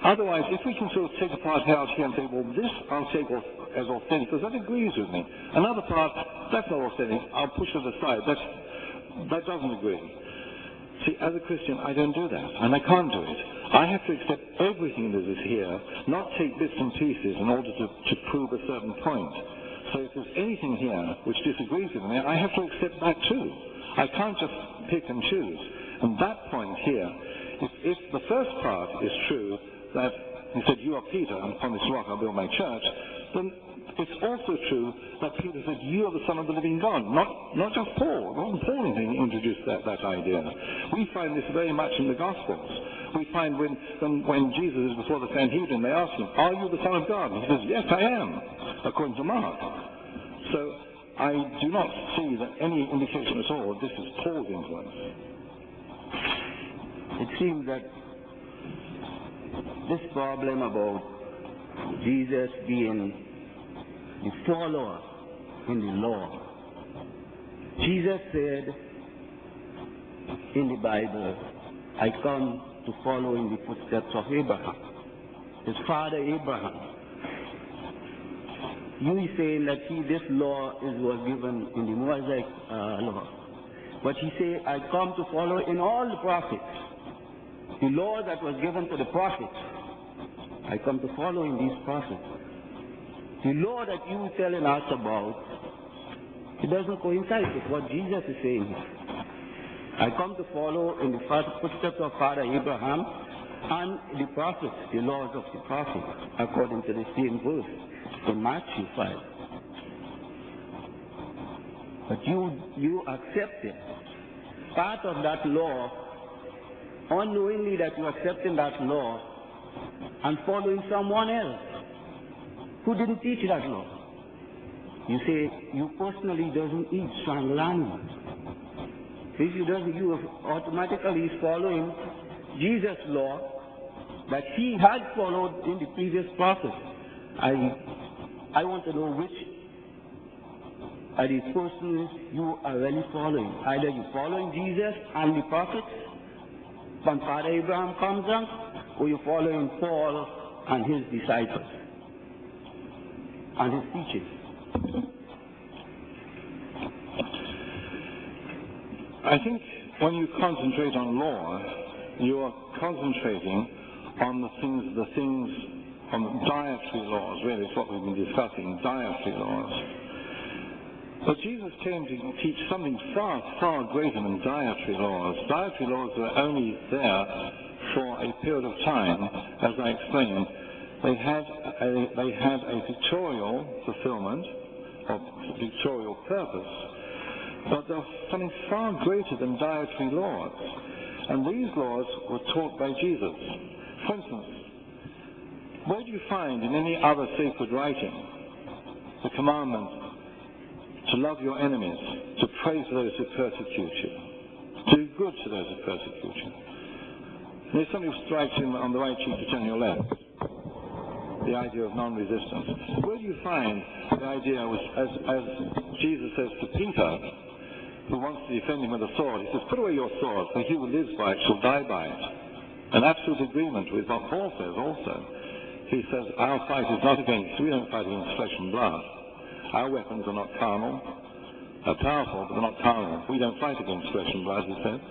Otherwise, if we can sort of take a part out here and say, well, this I'll take as authentic, because that agrees with me. Another part, that's not authentic, I'll push it aside. That doesn't agree. See, as a Christian, I don't do that, and I can't do it. I have to accept everything that is here, not take bits and pieces in order to prove a certain point. So if there's anything here which disagrees with me, I have to accept that too. I can't just pick and choose. And that point here, if the first part is true, that he said, you are Peter, and upon this rock I'll build my church, then it's also true that Peter said, you are the Son of the living God, not just Paul. It wasn't Paul who introduced that idea. We find this very much in the Gospels. We find when Jesus is before the Sanhedrin, they ask him, are you the Son of God? And he says, yes, I am, according to Mark. So I do not see that any indication at all that this is Paul's influence. It seems that this problem about Jesus being the follower in the law, Jesus said in the Bible, I come to follow in the footsteps of Abraham, his father Abraham. You are saying that this law was given in the Mosaic law. But he said, I come to follow in all the prophets. The law that was given to the prophets, I come to follow in these prophets. The law that you are telling us about, it doesn't coincide with what Jesus is saying here. I come to follow in the footsteps of Father Abraham and the prophets, the laws of the prophets, according to the same verse in Matthew 5. But you accepted part of that law, unknowingly that you accepted that law and following someone else who didn't teach that law. You say you personally doesn't eat strangled animals. If you doesn't, you automatically is following Jesus' law that he had followed in the previous prophet. I want to know which are the persons you are really following. Either you following Jesus and the prophets when Father Abraham comes down, or you following Paul and his disciples and his teachings. I think when you concentrate on law, you are concentrating on the things on the dietary laws, really, is what we've been discussing, dietary laws. But Jesus came to teach something far, far greater than dietary laws. Dietary laws were only there for a period of time, as I explained. They had a pictorial fulfillment, or pictorial purpose, but there was something far greater than dietary laws. And these laws were taught by Jesus. For instance, where do you find in any other sacred writing the commandment to love your enemies, to pray for those who persecute you, to do good to those who persecute you? And if somebody strikes you on the right cheek, to turn your left. The idea of non-resistance. Where do you find the idea, as Jesus says to Peter, who wants to defend him with a sword, he says, put away your sword, for he who lives by it shall die by it. An absolute agreement with what Paul says also. He says, our fight is not we don't fight against flesh and blood. Our weapons are not carnal. They're powerful, but they're not carnal. We don't fight against flesh and blood, he says.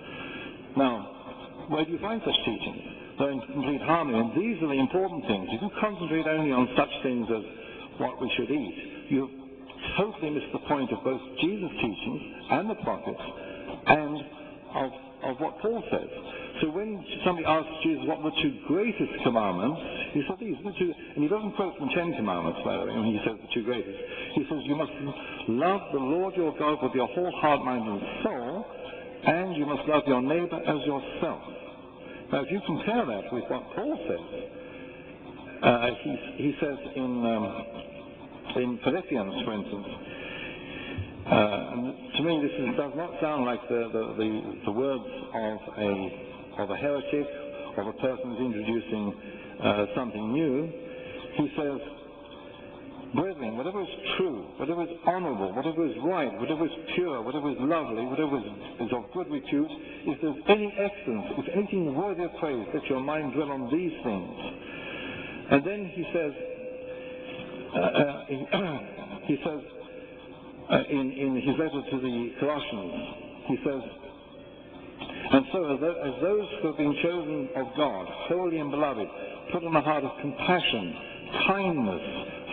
Now, where do you find such teachings? They're in complete harmony, and these are the important things. If you concentrate only on such things as what we should eat, you totally miss the point of both Jesus' teachings and the prophets, and of what Paul says. So when somebody asks Jesus what are the two greatest commandments, he said these are the two, and he doesn't quote from the Ten Commandments, by the way, when he says the two greatest. He says you must love the Lord your God with your whole heart, mind, and soul, and you must love your neighbor as yourself. Now, if you compare that with what Paul says, he says in Philippians, for instance, and to me this does not sound like the words of a heretic or a person who's introducing something new. He says, brethren, whatever is true, whatever is honorable, whatever is right, whatever is pure, whatever is lovely, whatever is of good repute, if there's any excellence, if anything worthy of praise, let your mind dwell on these things. And then he says, in his letter to the Colossians, he says, and so as those who have been chosen of God, holy and beloved, put on a heart of compassion, kindness,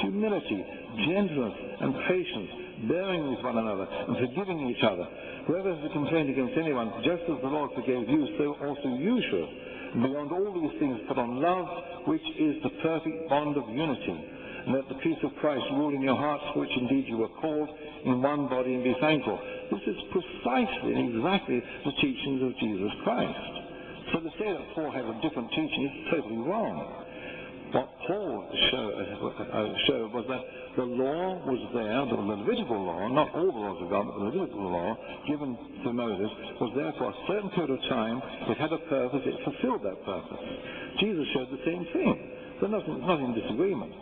humility, gentleness, and patience, bearing with one another, and forgiving each other. Whoever has a complaint against anyone, just as the Lord forgave you, so also you should. And beyond all these things, put on love, which is the perfect bond of unity. And let the peace of Christ rule in your hearts, for which indeed you were called in one body, and be thankful. This is precisely and exactly the teachings of Jesus Christ. So to say that Paul had a different teaching is totally wrong. What Paul showed was that the law was there, the Levitical law, not all the laws of God, but the Levitical law given to Moses was there for a certain period of time. It had a purpose, it fulfilled that purpose. Jesus showed the same thing. So nothing in disagreement.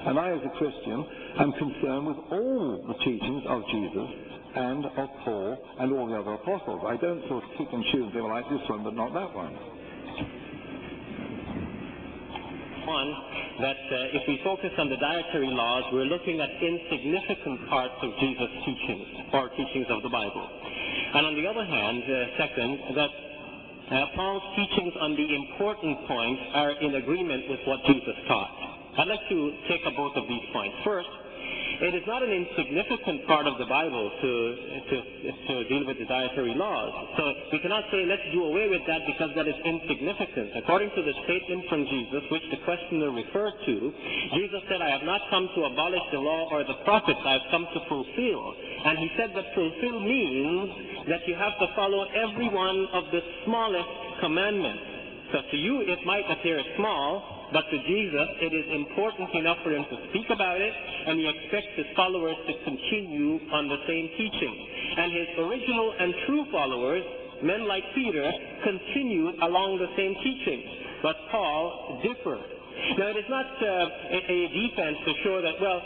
And I, as a Christian, am concerned with all the teachings of Jesus and of Paul and all the other apostles. I don't sort of pick and choose, they were like this one, but not that one. One, that if we focus on the dietary laws, we're looking at insignificant parts of Jesus' teachings, or teachings of the Bible. And on the other hand, second, that Paul's teachings on the important points are in agreement with what Jesus taught. I'd like to take up both of these points. First, it is not an insignificant part of the Bible to deal with the dietary laws. So we cannot say let's do away with that because that is insignificant. According to the statement from Jesus, which the questioner referred to, Jesus said, I have not come to abolish the law or the prophets, I have come to fulfill. And he said that fulfill means that you have to follow every one of the smallest commandments. So to you it might appear small, but to Jesus, it is important enough for him to speak about it, and he expects his followers to continue on the same teaching. And his original and true followers, men like Peter, continued along the same teaching. But Paul differed. Now, it is not a defense to show that, well,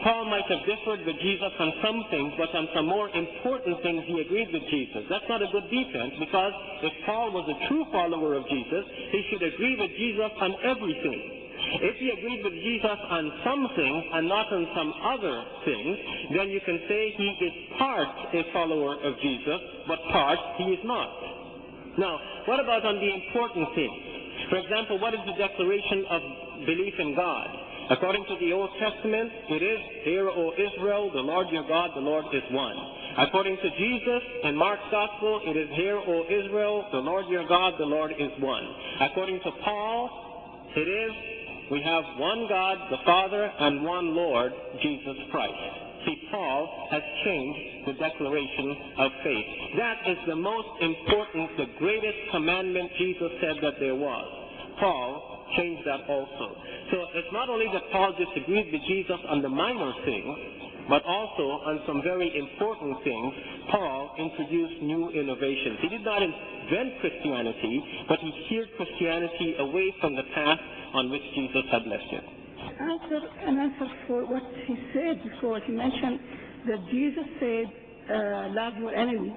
Paul might have differed with Jesus on some things, but on some more important things he agreed with Jesus. That's not a good defense, because if Paul was a true follower of Jesus, he should agree with Jesus on everything. If he agreed with Jesus on some things and not on some other things, then you can say he is part a follower of Jesus, but part he is not. Now, what about on the important things? For example, what is the declaration of belief in God? According to the Old Testament, it is, Hear, O Israel, the Lord your God, the Lord is one. According to Jesus, in Mark's Gospel, it is, Hear, O Israel, the Lord your God, the Lord is one. According to Paul, it is, we have one God, the Father, and one Lord, Jesus Christ. See, Paul has changed the declaration of faith. That is the most important, the greatest commandment Jesus said that there was. Paul changed that also. So it's not only that Paul disagreed with Jesus on the minor things, but also on some very important things, Paul introduced new innovations. He did not invent Christianity, but he steered Christianity away from the path on which Jesus had left it. An answer for what he said before. He mentioned that Jesus said, love your enemy.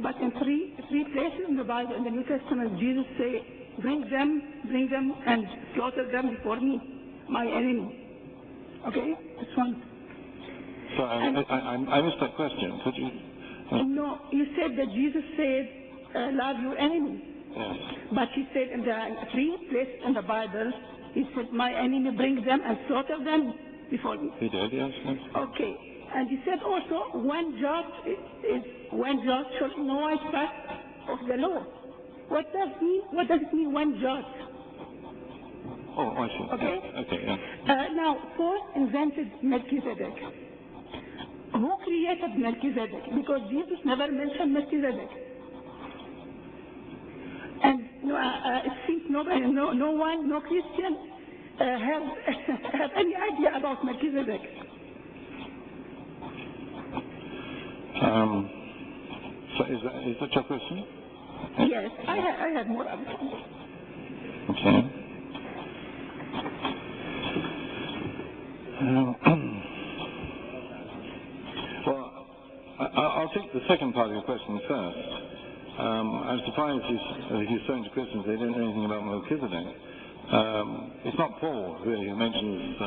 But in three places in the Bible, in the New Testament, Jesus said, bring them and slaughter them before me, my enemy. Okay? That's one. So I missed that question. Could you? No, you said that Jesus said, love your enemy. Yes. But he said in the three places in the Bible, he said, my enemy, bring them and slaughter them before me. He did, yes. Okay. And he said also, when judge shall know his path of the law. what does it mean one jot? Oh, I see. Okay? Yeah. Okay, yeah. Now, Paul invented Melchizedek. Who created Melchizedek? Because Jesus never mentioned Melchizedek. And it seems no Christian have any idea about Melchizedek. So is that your question? Yes, I have more of it. Okay. Well, I'll take the second part of your question first. I'm surprised he's saying to Christians they don't know anything about Melchizedek. It's not Paul, really, who mentions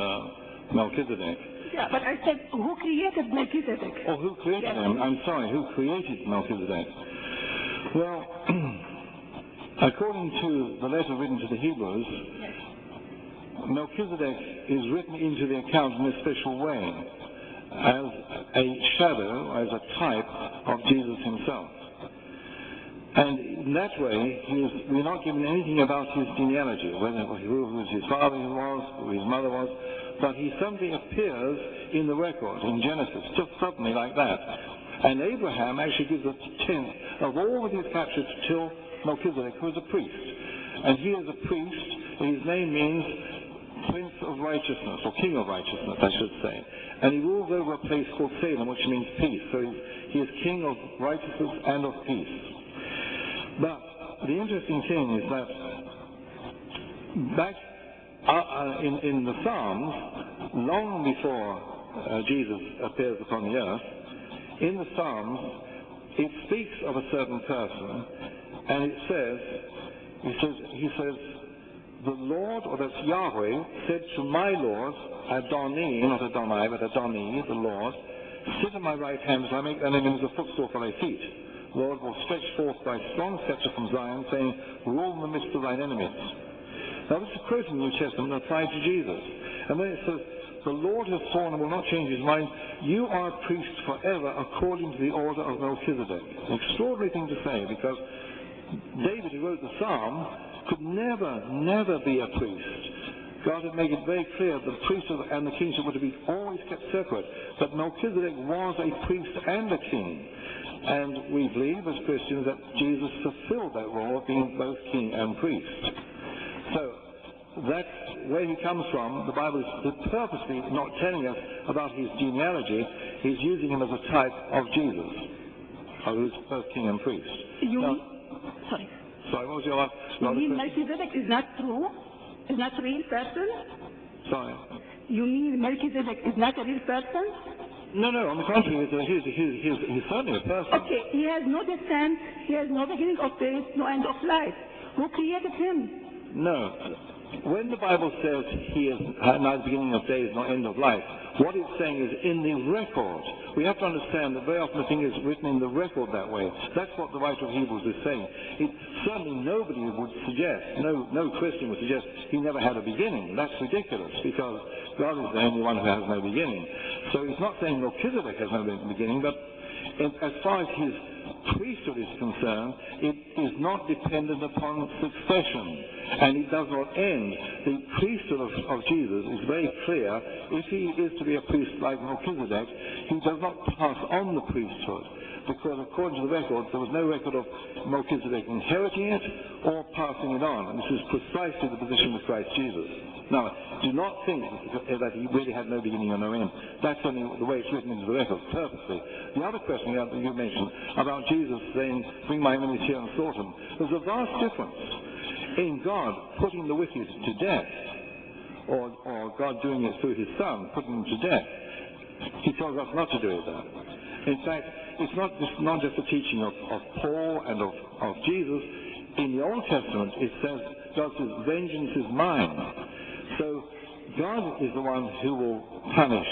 Melchizedek. Yeah, but I said, who created Melchizedek? Oh, who created him? I'm sorry, who created Melchizedek? Well, according to the letter written to the Hebrews, Melchizedek is written into the account in a special way, as a shadow, as a type of Jesus himself. And in that way, we're not given anything about his genealogy, who his father was, who his mother was, but he suddenly appears in the record, in Genesis, just suddenly like that. And Abraham actually gives a tenth of all that he's captured till Melchizedek, who is a priest. And he is a priest, and his name means Prince of Righteousness, or King of Righteousness, I should say. And he rules over a place called Salem, which means peace. So he is King of Righteousness and of peace. But the interesting thing is that back in the Psalms, long before Jesus appears upon the earth, in the Psalms, it speaks of a certain person, and it says, he says, the Lord, or that's Yahweh, said to my Lord, Adoni, not Adonai, but Adoni, the Lord, sit at my right hand as I make thine enemies a footstool for thy feet. Lord will stretch forth thy strong scepter from Zion, saying, rule in the midst of thine enemies. Now this is quoting the New Testament and applied to Jesus. And then it says, the Lord has sworn and will not change his mind. You are a priest forever according to the order of Melchizedek. An extraordinary thing to say, because David, who wrote the Psalm, could never be a priest. God had made it very clear that the priesthood and the kingship were to be always kept separate. But Melchizedek was a priest and a king. And we believe as Christians that Jesus fulfilled that role of being both king and priest. So that's where he comes from. The Bible is purposely not telling us about his genealogy. He's using him as a type of Jesus, who's both king and priest. Sorry, what was your last question? You mean Melchizedek is not true? Is not a real person? Sorry? You mean Melchizedek is not a real person? No, on the contrary, he's certainly a person. Okay, he has no descent, he has no beginning of days, no end of life. Who created him? No. When the Bible says he is neither beginning of days nor end of life, what it's saying is in the record. We have to understand that very often the thing is written in the record that way. That's what the writer of Hebrews is saying. Certainly nobody would suggest, no Christian would suggest he never had a beginning. That's ridiculous, because God is the only one who has no beginning. So he's not saying Melchizedek has no beginning, but as far as his priesthood is concerned, it is not dependent upon succession, and it does not end. The priesthood of Jesus is very clear. If he is to be a priest like Melchizedek, he does not pass on the priesthood, because according to the records, there was no record of Melchizedek inheriting it or passing it on. And this is precisely the position of Christ Jesus. Now, do not think that he really had no beginning or no end. That's only the way it's written into the records, purposely. The other question that you mentioned about Jesus saying, bring my enemies here and slaughter them, there's a vast difference in God putting the wicked to death, or God doing it through his Son, putting them to death. He tells us not to do it that. In fact, it's not just the teaching of Paul and of Jesus. In the Old Testament, it says, God says, vengeance is mine. So God is the one who will punish.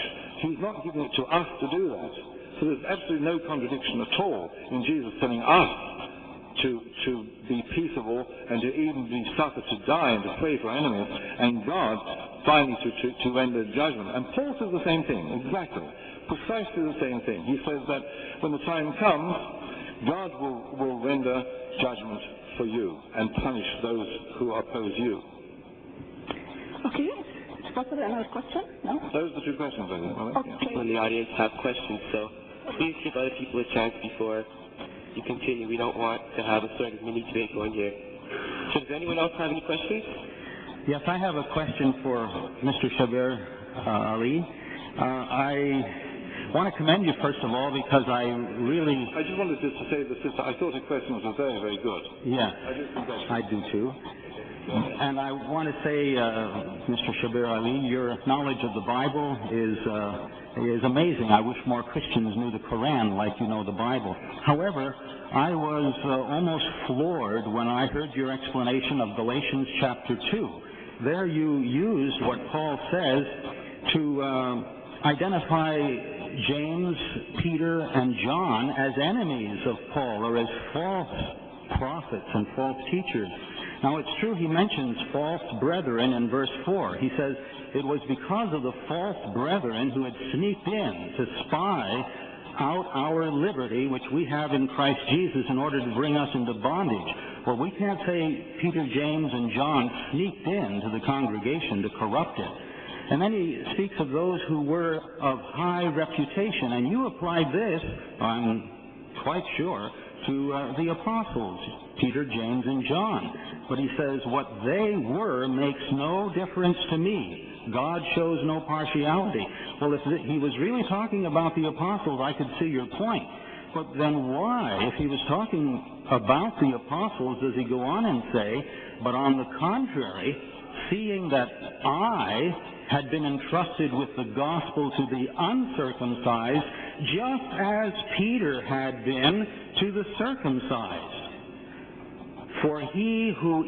He's not giving it to us to do that. So there's absolutely no contradiction at all in Jesus telling us to be peaceable and to even be suffered to die and to pray for our enemies, and God finally to render judgment. And Paul says the same thing, exactly, precisely the same thing. He says that when the time comes, God will render judgment for you and punish those who oppose you? Okay. Is possible another question? No? Those are the two questions, I think. Well, Okay. People in the audience have questions, so please give other people a chance before you continue. We don't want to have a sort of mini debate going here. So does anyone else have any questions? Yes, I have a question for Mr. Shabir Ali. I want to commend you, first of all, because I just wanted to say that I thought the questions were very, very good. Yeah, I just think that's... I do too. And I want to say, Mr. Shabir Ali, your knowledge of the Bible is amazing. I wish more Christians knew the Quran like you know the Bible. However, I was almost floored when I heard your explanation of Galatians chapter 2. There you used what Paul says to identify James, Peter, and John as enemies of Paul, or as false prophets and false teachers. Now, it's true he mentions false brethren in verse 4. He says, it was because of the false brethren who had sneaked in to spy out our liberty, which we have in Christ Jesus, in order to bring us into bondage. Well, we can't say Peter, James, and John sneaked into the congregation to corrupt it. And then he speaks of those who were of high reputation. And you applied this, I'm quite sure, to the apostles, Peter, James, and John. But he says, what they were makes no difference to me. God shows no partiality. Well, if he was really talking about the apostles, I could see your point. But then why, if he was talking about the apostles, does he go on and say, but on the contrary, seeing that I had been entrusted with the gospel to the uncircumcised, just as Peter had been to the circumcised. For he who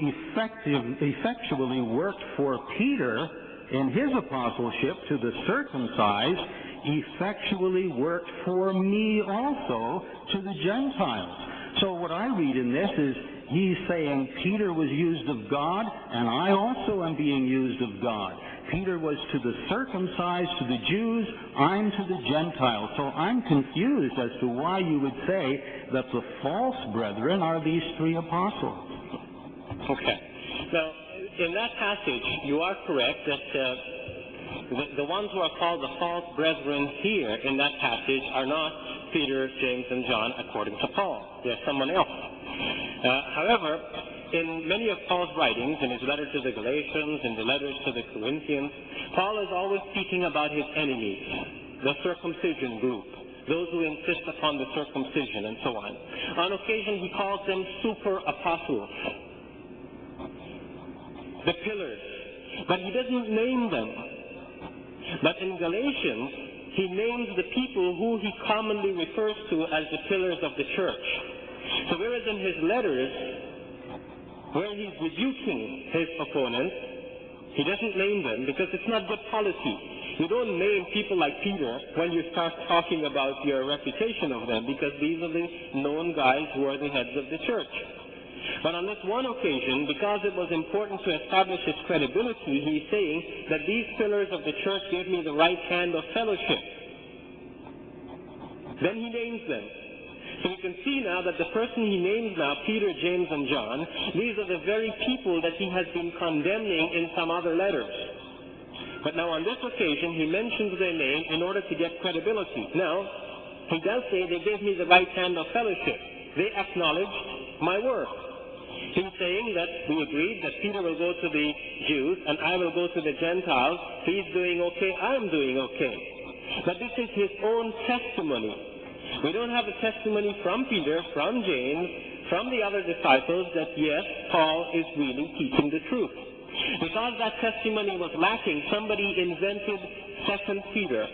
effectually worked for Peter in his apostleship to the circumcised, effectually worked for me also to the Gentiles. So what I read in this is he's saying Peter was used of God, and I also am being used of God. Peter was to the circumcised, to the Jews, I'm to the Gentiles. So I'm confused as to why you would say that the false brethren are these three apostles. Okay. Now, in that passage, you are correct that the ones who are called the false brethren here in that passage are not Peter, James, and John, according to Paul. They're someone else. However, in many of Paul's writings, in his letter to the Galatians, in the letters to the Corinthians, Paul is always speaking about his enemies, the circumcision group, those who insist upon the circumcision, and so on. On occasion, he calls them super apostles, the pillars, but he doesn't name them. But in Galatians, he names the people who he commonly refers to as the pillars of the church. So whereas in his letters, where he's rebuking his opponents, he doesn't name them because it's not good policy. You don't name people like Peter when you start talking about your reputation of them, because these are the known guys who are the heads of the church. But on this one occasion, because it was important to establish his credibility, he's saying that these pillars of the church gave me the right hand of fellowship. Then he names them. So you can see now that the person he names now, Peter, James, and John, these are the very people that he has been condemning in some other letters. But now on this occasion, he mentions their name in order to get credibility. Now, he does say they gave me the right hand of fellowship. They acknowledged my work. He's saying that we agreed that Peter will go to the Jews and I will go to the Gentiles. He's doing okay, I'm doing okay. But this is his own testimony. We don't have a testimony from Peter, from James, from the other disciples that yes, Paul is really teaching the truth. Because that testimony was lacking, somebody invented 2 Peter,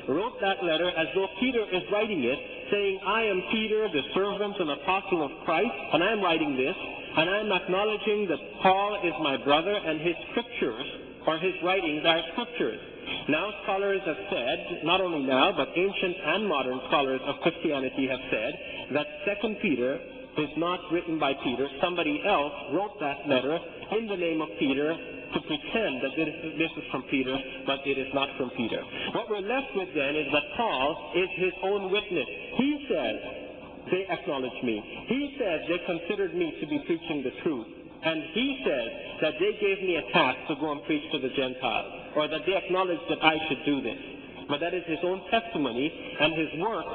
wrote that letter as though Peter is writing it, saying, I am Peter, the servant and apostle of Christ, and I'm writing this, and I'm acknowledging that Paul is my brother and his scriptures, or his writings are scriptures. Now scholars have said, not only now, but ancient and modern scholars of Christianity have said, that 2 Peter is not written by Peter. Somebody else wrote that letter in the name of Peter to pretend that this is from Peter, but it is not from Peter. What we're left with then is that Paul is his own witness. He says they acknowledge me. He said they considered me to be preaching the truth. And he said that they gave me a task to go and preach to the Gentiles, or that they acknowledged that I should do this. But that is his own testimony, and his works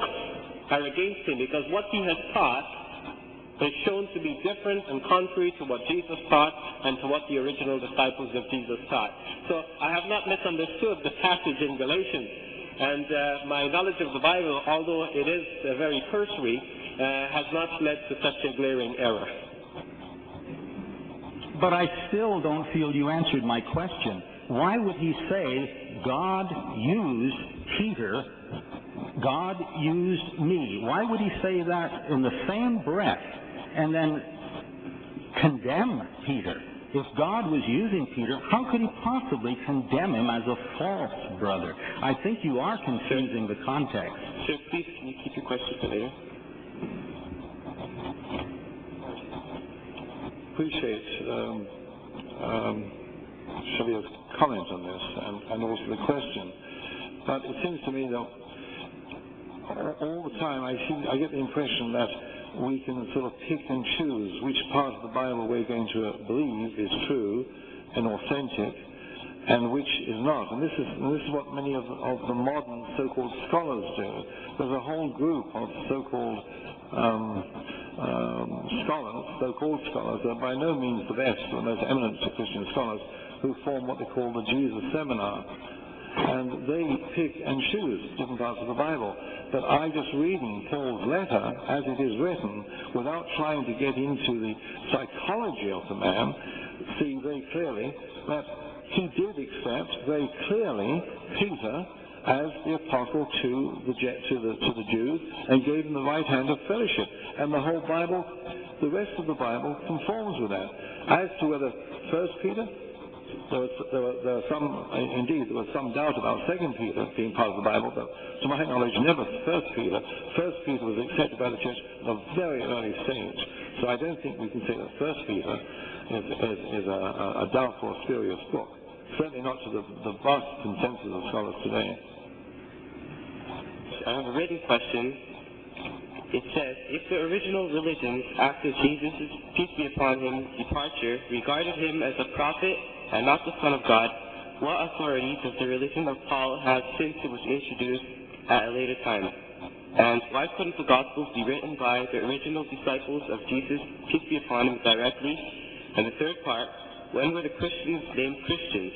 are against him, because what he has taught is shown to be different and contrary to what Jesus taught and to what the original disciples of Jesus taught. So I have not misunderstood the passage in Galatians, and my knowledge of the Bible, although it is very cursory, has not led to such a glaring error. But I still don't feel you answered my question. Why would he say, God used Peter, God used me? Why would he say that in the same breath and then condemn Peter? If God was using Peter, how could he possibly condemn him as a false brother? I think you are confusing the context. Sir, please, can you keep your question for later? Appreciate Xavier's comment on this and also the question. But it seems to me that all the time I get the impression that we can sort of pick and choose which part of the Bible we're going to believe is true and authentic and which is not. And this is what many of the modern so-called scholars do. There's a whole group of so-called so-called scholars, are by no means the best, the most eminent Christian scholars, who form what they call the Jesus Seminar. And they pick and choose different parts of the Bible. But I just reading Paul's letter as it is written, without trying to get into the psychology of the man, see very clearly that he did accept very clearly Peter as the apostle to the Jews, and gave them the right hand of fellowship. And the whole Bible, the rest of the Bible, conforms with that. As to whether 1 Peter, there was some doubt about 2 Peter being part of the Bible, but to my knowledge, never 1 Peter. 1 Peter was accepted by the church at a very early stage. So I don't think we can say that 1 Peter is a doubtful or spurious book. Certainly not to the vast consensus of scholars today. I have a written question. It says, if the original religions after Jesus' peace be upon him departure regarded him as a prophet and not the Son of God, what authority does the religion of Paul have since it was introduced at a later time? And why couldn't the Gospels be written by the original disciples of Jesus, peace be upon him, directly? And the third part, when were the Christians named Christians?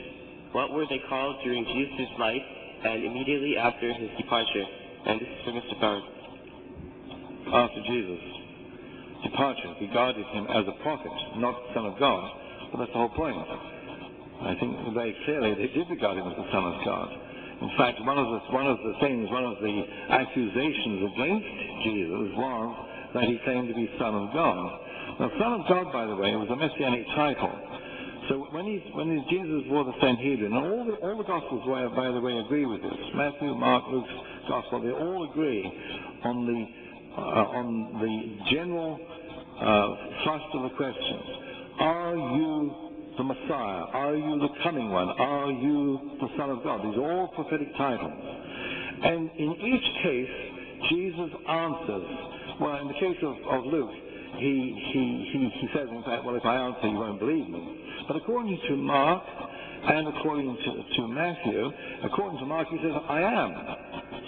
What were they called during Jesus' life and immediately after his departure? And this is for Mr. Bowers. After Jesus' departure, regarded him as a prophet, not the Son of God. But that's the whole point. I think very clearly they did regard him as the Son of God. In fact, one of the accusations against Jesus was that he claimed to be Son of God. Now, Son of God, by the way, was a messianic title. So when Jesus wore the Sanhedrin, and all the Gospels, by the way, agree with this. Matthew, Mark, Luke's Gospel, they all agree on the general thrust of the question: are you the Messiah? Are you the coming one? Are you the Son of God? These are all prophetic titles. And in each case, Jesus answers. Well, in the case of Luke, he says, in fact, well, if I answer, you won't believe me. But according to Mark and according to Matthew, according to Mark, he says, I am.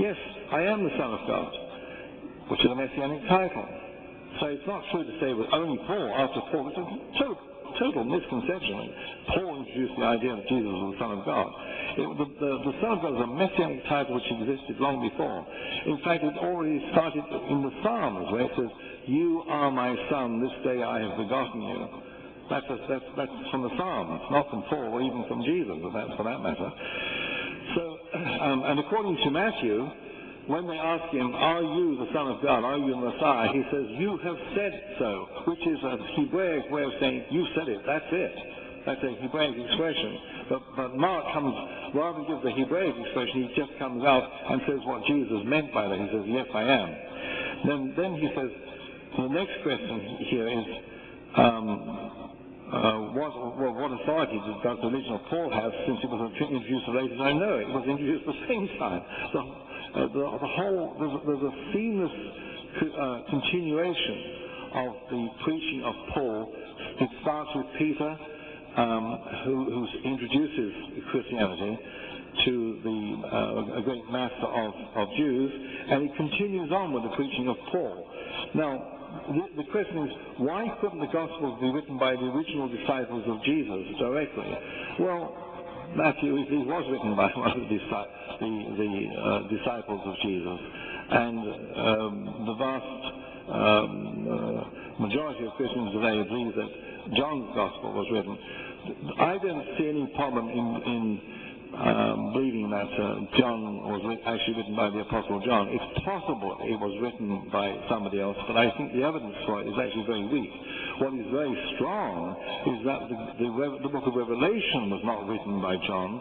Yes, I am the Son of God, which is a messianic title. So it's not true to say it was only Paul after Paul. It's a total misconception. Paul introduced the idea that Jesus was the Son of God. The Son of God is a messianic title which existed long before. In fact, it already started in the Psalms, where it says, you are my Son, this day I have begotten you. That's from the Psalms, not from Paul or even from Jesus, for that matter. So, and according to Matthew, when they ask him, are you the Son of God, are you the Messiah, he says, you have said so, which is a Hebraic way of saying, you said it, that's it. That's a Hebraic expression. But Mark comes, rather than give the Hebraic expression, he just comes out and says what Jesus meant by that. He says, yes, I am. Then he says, the next question here is, what authority does the original Paul have, since it was introduced later than I know? It was introduced at the same time. There's a seamless continuation of the preaching of Paul. It starts with Peter, who introduces Christianity to a great master of Jews, and he continues on with the preaching of Paul. Now, the question is, why couldn't the Gospels be written by the original disciples of Jesus directly? Well, Matthew was written by one of the disciples of Jesus, and the vast majority of Christians today believe that John's Gospel was written. I don't see any problem in believing that John was actually written by the Apostle John. It's possible it was written by somebody else, but I think the evidence for it is actually very weak. What is very strong is that the book of Revelation was not written by John,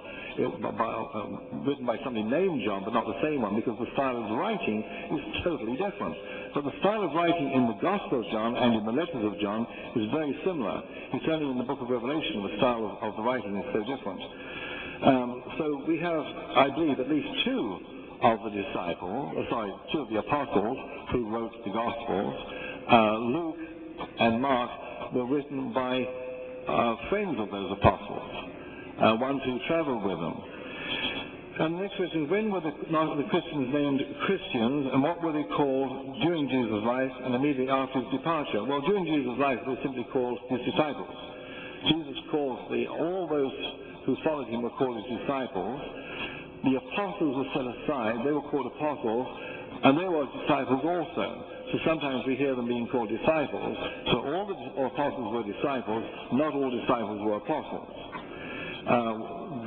written by somebody named John, but not the same one, because the style of writing is totally different. But the style of writing in the Gospel of John and in the letters of John is very similar. It's only in the book of Revelation the style of the writing is so different. So we have, I believe, at least two of the apostles who wrote the Gospels. Luke and Mark were written by friends of those apostles, ones who traveled with them. And the next question is, when were the Christians named Christians, and what were they called during Jesus' life and immediately after his departure? Well, during Jesus' life, they were simply called his disciples. Jesus calls all those who followed him were called his disciples. The apostles were set aside. They were called apostles, and they were disciples also. So sometimes we hear them being called disciples. So all the apostles were disciples. Not all disciples were apostles.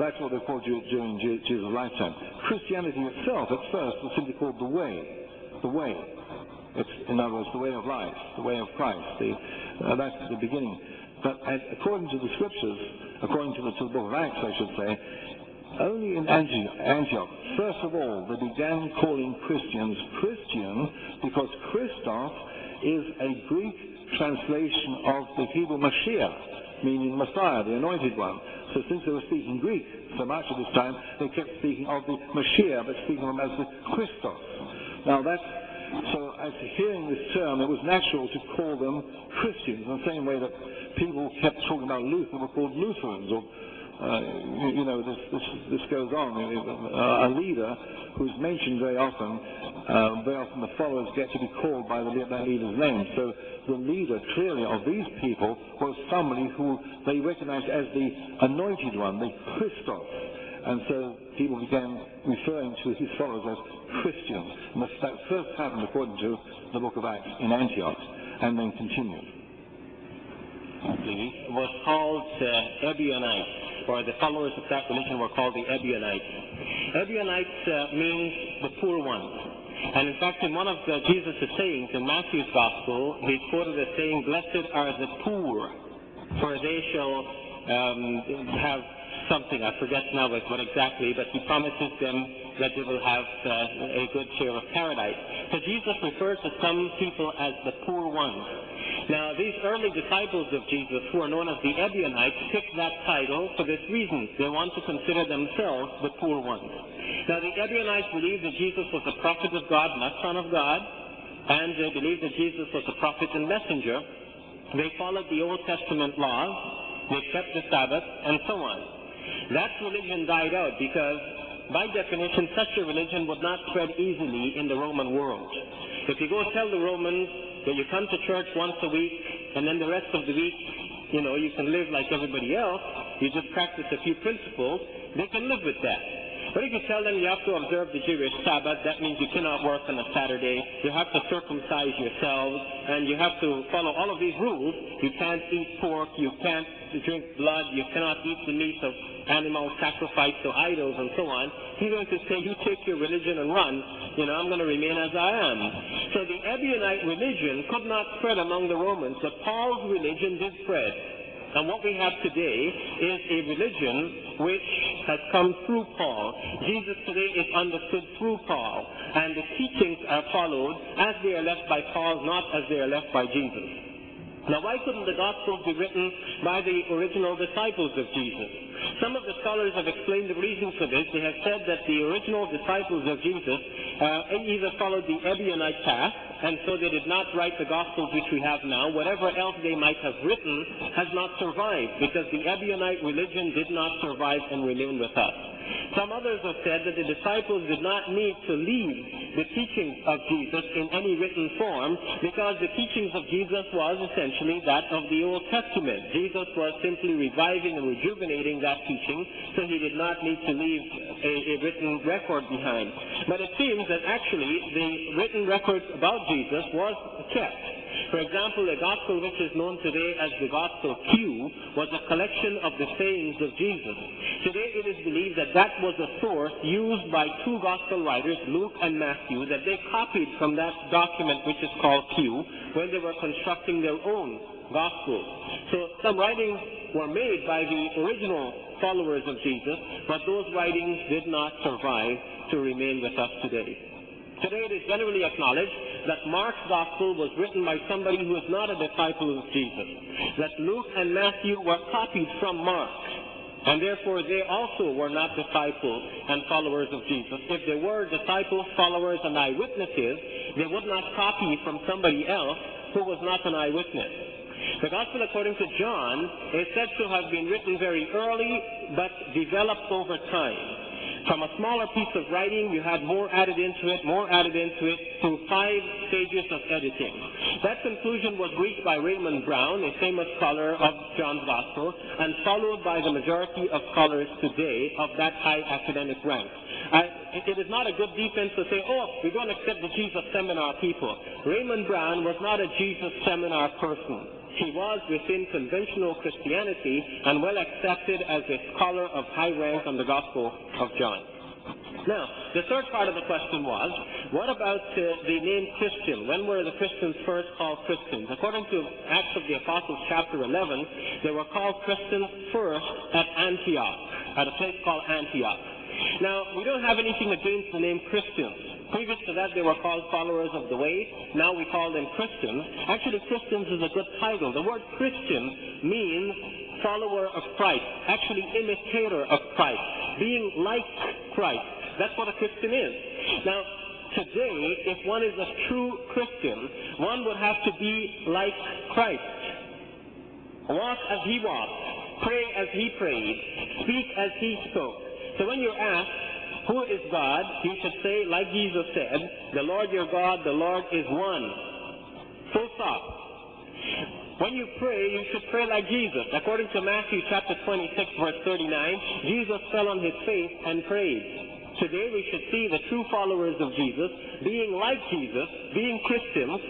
That's what they called during Jesus' lifetime. Christianity itself, at first, was simply called the Way. The Way. It's, in other words, the way of life, the way of Christ. That's the beginning. But according to the Scriptures, according to the book of Acts, I should say, only in Antioch, first of all, they began calling Christians Christian, because Christos is a Greek translation of the Hebrew Mashiach, meaning Messiah, the Anointed One. So since they were speaking Greek so much at this time, they kept speaking of the Mashiach, but speaking of him as the Christos. Now so as hearing this term, it was natural to call them Christians, in the same way that people kept talking about Luther were called Lutherans, or this goes on. A leader who's mentioned very often the followers get to be called by that leader's name. So the leader, clearly, of these people was somebody who they recognized as the Anointed One, the Christos. And so people began referring to his followers as Christians. And that first happened, according to the book of Acts, in Antioch, and then continued. It was called Ebionites, or the followers of that religion were called the Ebionites. Ebionites means the poor ones. And in fact, in one of Jesus' sayings in Matthew's Gospel, he quoted as saying, "Blessed are the poor, for they shall have something." I forget now what exactly, but he promises them that they will have a good share of paradise. So Jesus refers to some people as the poor ones. Now, these early disciples of Jesus, who are known as the Ebionites, picked that title for this reason. They want to consider themselves the poor ones. Now, the Ebionites believed that Jesus was a prophet of God, not Son of God, and they believed that Jesus was a prophet and messenger. They followed the Old Testament laws, they kept the Sabbath, and so on. That religion died out because, by definition, such a religion would not spread easily in the Roman world. If you go tell the Romans that you come to church once a week, and then the rest of the week, you can live like everybody else, you just practice a few principles, they can live with that. But if you tell them you have to observe the Jewish Sabbath, that means you cannot work on a Saturday, you have to circumcise yourselves, and you have to follow all of these rules. You can't eat pork, you can't drink blood, you cannot eat the meat of animals sacrificed to idols, and so on. He's going to say, you take your religion and run. I'm going to remain as I am. So the Ebionite religion could not spread among the Romans, but Paul's religion did spread. And what we have today is a religion which has come through Paul. Jesus today is understood through Paul, and the teachings are followed as they are left by Paul, not as they are left by Jesus. Now, why couldn't the Gospels be written by the original disciples of Jesus? Some of the scholars have explained the reason for this. They have said that the original disciples of Jesus either followed the Ebionite path, and so they did not write the Gospels which we have now. Whatever else they might have written has not survived, because the Ebionite religion did not survive and remain with us. Some others have said that the disciples did not need to leave the teachings of Jesus in any written form, because the teachings of Jesus was essentially that of the Old Testament. Jesus was simply reviving and rejuvenating that teaching, so he did not need to leave a written record behind. But it seems that actually the written records about Jesus was kept. For example, the gospel which is known today as the Gospel Q was a collection of the sayings of Jesus. Today it is believed that that was a source used by two gospel writers, Luke and Matthew, that they copied from that document which is called Q when they were constructing their own gospel. So some writings were made by the original followers of Jesus, but those writings did not survive to remain with us today. Today it is generally acknowledged that Mark's gospel was written by somebody who is not a disciple of Jesus, that Luke and Matthew were copied from Mark, and therefore they also were not disciples and followers of Jesus. If they were disciples, followers, and eyewitnesses, they would not copy from somebody else who was not an eyewitness. The Gospel according to John is said to have been written very early, but developed over time. From a smaller piece of writing, you had more added into it, through 5 stages of editing. That conclusion was reached by Raymond Brown, a famous scholar of John's Gospel, and followed by the majority of scholars today of that high academic rank. It is not a good defense to say, we don't accept the Jesus Seminar people. Raymond Brown was not a Jesus Seminar person. He was within conventional Christianity and well accepted as a scholar of high rank on the Gospel of John. Now, the third part of the question was, what about the name Christian? When were the Christians first called Christians? According to Acts of the Apostles chapter 11, they were called Christians first at Antioch, at a place called Antioch. Now, we don't have anything against the name Christians. Previous to that, they were called followers of the way. Now we call them Christians. Actually, Christians is a good title. The word Christian means follower of Christ, actually imitator of Christ, being like Christ. That's what a Christian is. Now, today, if one is a true Christian, one would have to be like Christ. Walk as he walked, pray as he prayed, speak as he spoke. So when you're asked, who is God? You should say, like Jesus said, the Lord your God, the Lord is one. Full stop. When you pray, you should pray like Jesus. According to Matthew chapter 26, verse 39, Jesus fell on his face and prayed. Today we should see the true followers of Jesus being like Jesus, being Christians,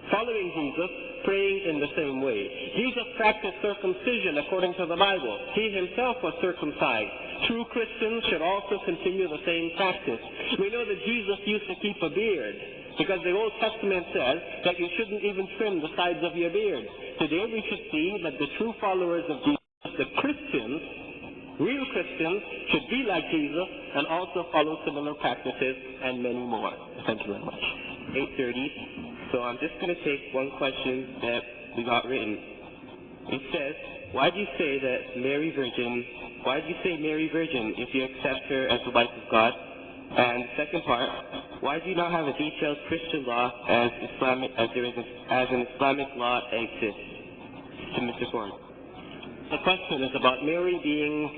following Jesus, praying in the same way. Jesus practiced circumcision according to the Bible. He himself was circumcised. True Christians should also continue the same practice. We know that Jesus used to keep a beard, because the Old Testament says that you shouldn't even trim the sides of your beard. Today we should see that the true followers of Jesus, the Christians, real Christians, should be like Jesus and also follow similar practices and many more. Thank you very much. 8:30. So I'm just going to take one question that we got written. It says, why do you say Mary Virgin if you accept her as the wife of God? And the second part, why do you not have a detailed Christian law as an Islamic law exists? To Mr. Ford. The question is about Mary being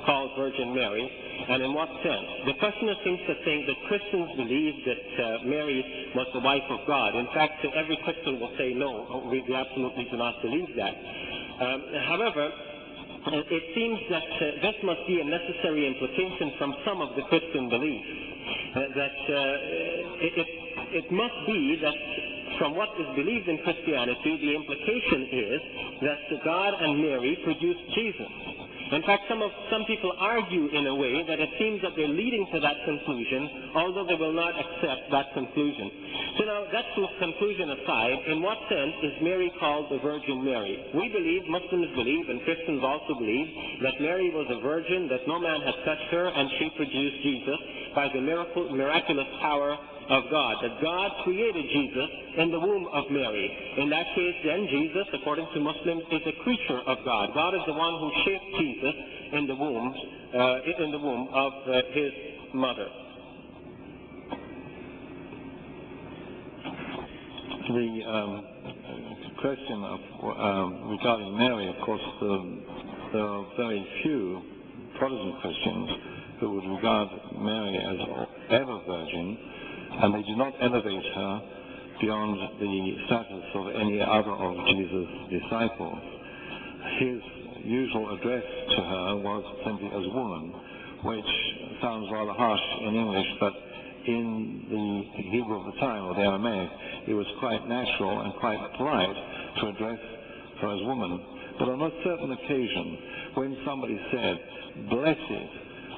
called Virgin Mary, and in what sense? The questioner seems to think that Christians believe that Mary was the wife of God. In fact, every Christian will say, no, we absolutely do not believe that. However, it seems that this must be a necessary implication from some of the Christian beliefs. It must be that from what is believed in Christianity, the implication is that God and Mary produced Jesus. In fact, some people argue in a way that it seems that they're leading to that conclusion, although they will not accept that conclusion. So now, that conclusion aside, in what sense is Mary called the Virgin Mary? We believe, Muslims believe, and Christians also believe, that Mary was a virgin, that no man had touched her, and she produced Jesus by the miraculous power of God, that God created Jesus in the womb of Mary. In that case, then, Jesus, according to Muslims, is a creature of God. God is the one who shaped Jesus in the womb of his mother. The question of, regarding Mary, of course, there are very few Protestant Christians who would regard Mary as ever virgin, and they do not elevate her beyond the status of any other of Jesus' disciples. His usual address to her was simply as woman, which sounds rather harsh in English, but in the Hebrew of the time, or the Aramaic, it was quite natural and quite polite to address her as woman. But on a certain occasion, when somebody said, "Blessed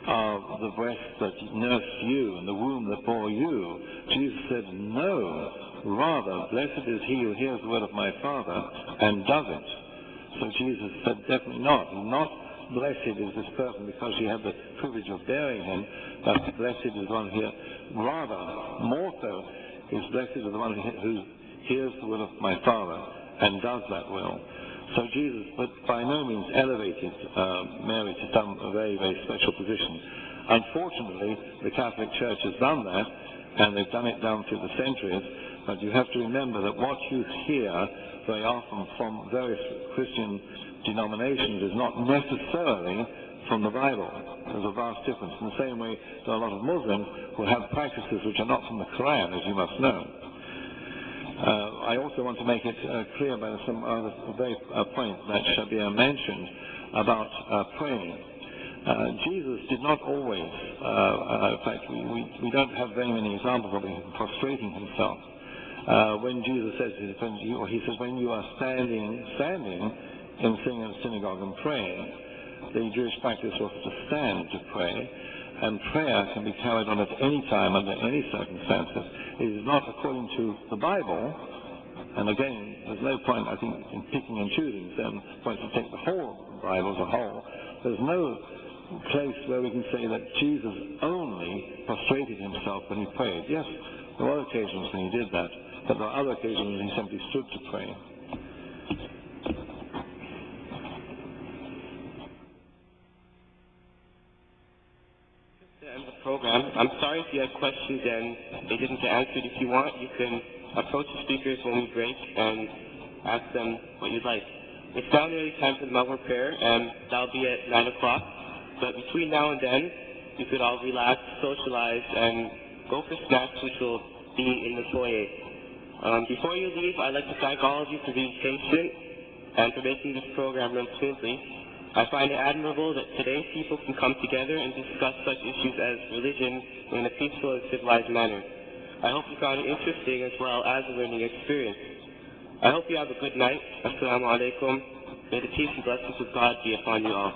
are the breasts that nursed you and the womb that bore you," Jesus said, "No, rather, blessed is he who hears the word of my Father and does it." So Jesus said, definitely not. Not blessed is this person because she had the privilege of bearing him, but blessed is one here. Rather, more so, is blessed is the one who hears the will of my Father and does that will. So Jesus, but by no means elevated Mary to some very, very special position. Unfortunately, the Catholic Church has done that, and they've done it down through the centuries, but you have to remember that what you hear very often from various Christian denominations is not necessarily from the Bible. There's a vast difference. In the same way, there are a lot of Muslims who have practices which are not from the Quran, as you must know. I also want to make it clear by some other very point that Shabir mentioned about praying. Jesus did not always, in fact, we don't have very many examples of him prostrating himself. When Jesus says, he says, when you are standing in synagogue and praying, the Jewish practice was to stand to pray, and prayer can be carried on at any time, under any circumstances. It is not according to the Bible, and again, there's no point, I think, in picking and choosing certain points to take the whole Bible as a whole. There's no place where we can say that Jesus only prostrated himself when he prayed. Yes, there were occasions when he did that, but there are other occasions when he simply stood to pray. Program. I'm sorry if you had questions and they didn't get answered. If you want, you can approach the speakers when we break and ask them what you'd like. It's now nearly time for the Maghrib prayer, and that'll be at 9 o'clock. But between now and then, you could all relax, socialize, and go for snacks, which will be in the foyer. Before you leave, I'd like to thank all of you for being patient and for making this program run smoothly. I find it admirable that today's people can come together and discuss such issues as religion in a peaceful and civilized manner. I hope you found it interesting as well as a learning experience. I hope you have a good night. Assalamu alaikum. May the peace and blessings of God be upon you all.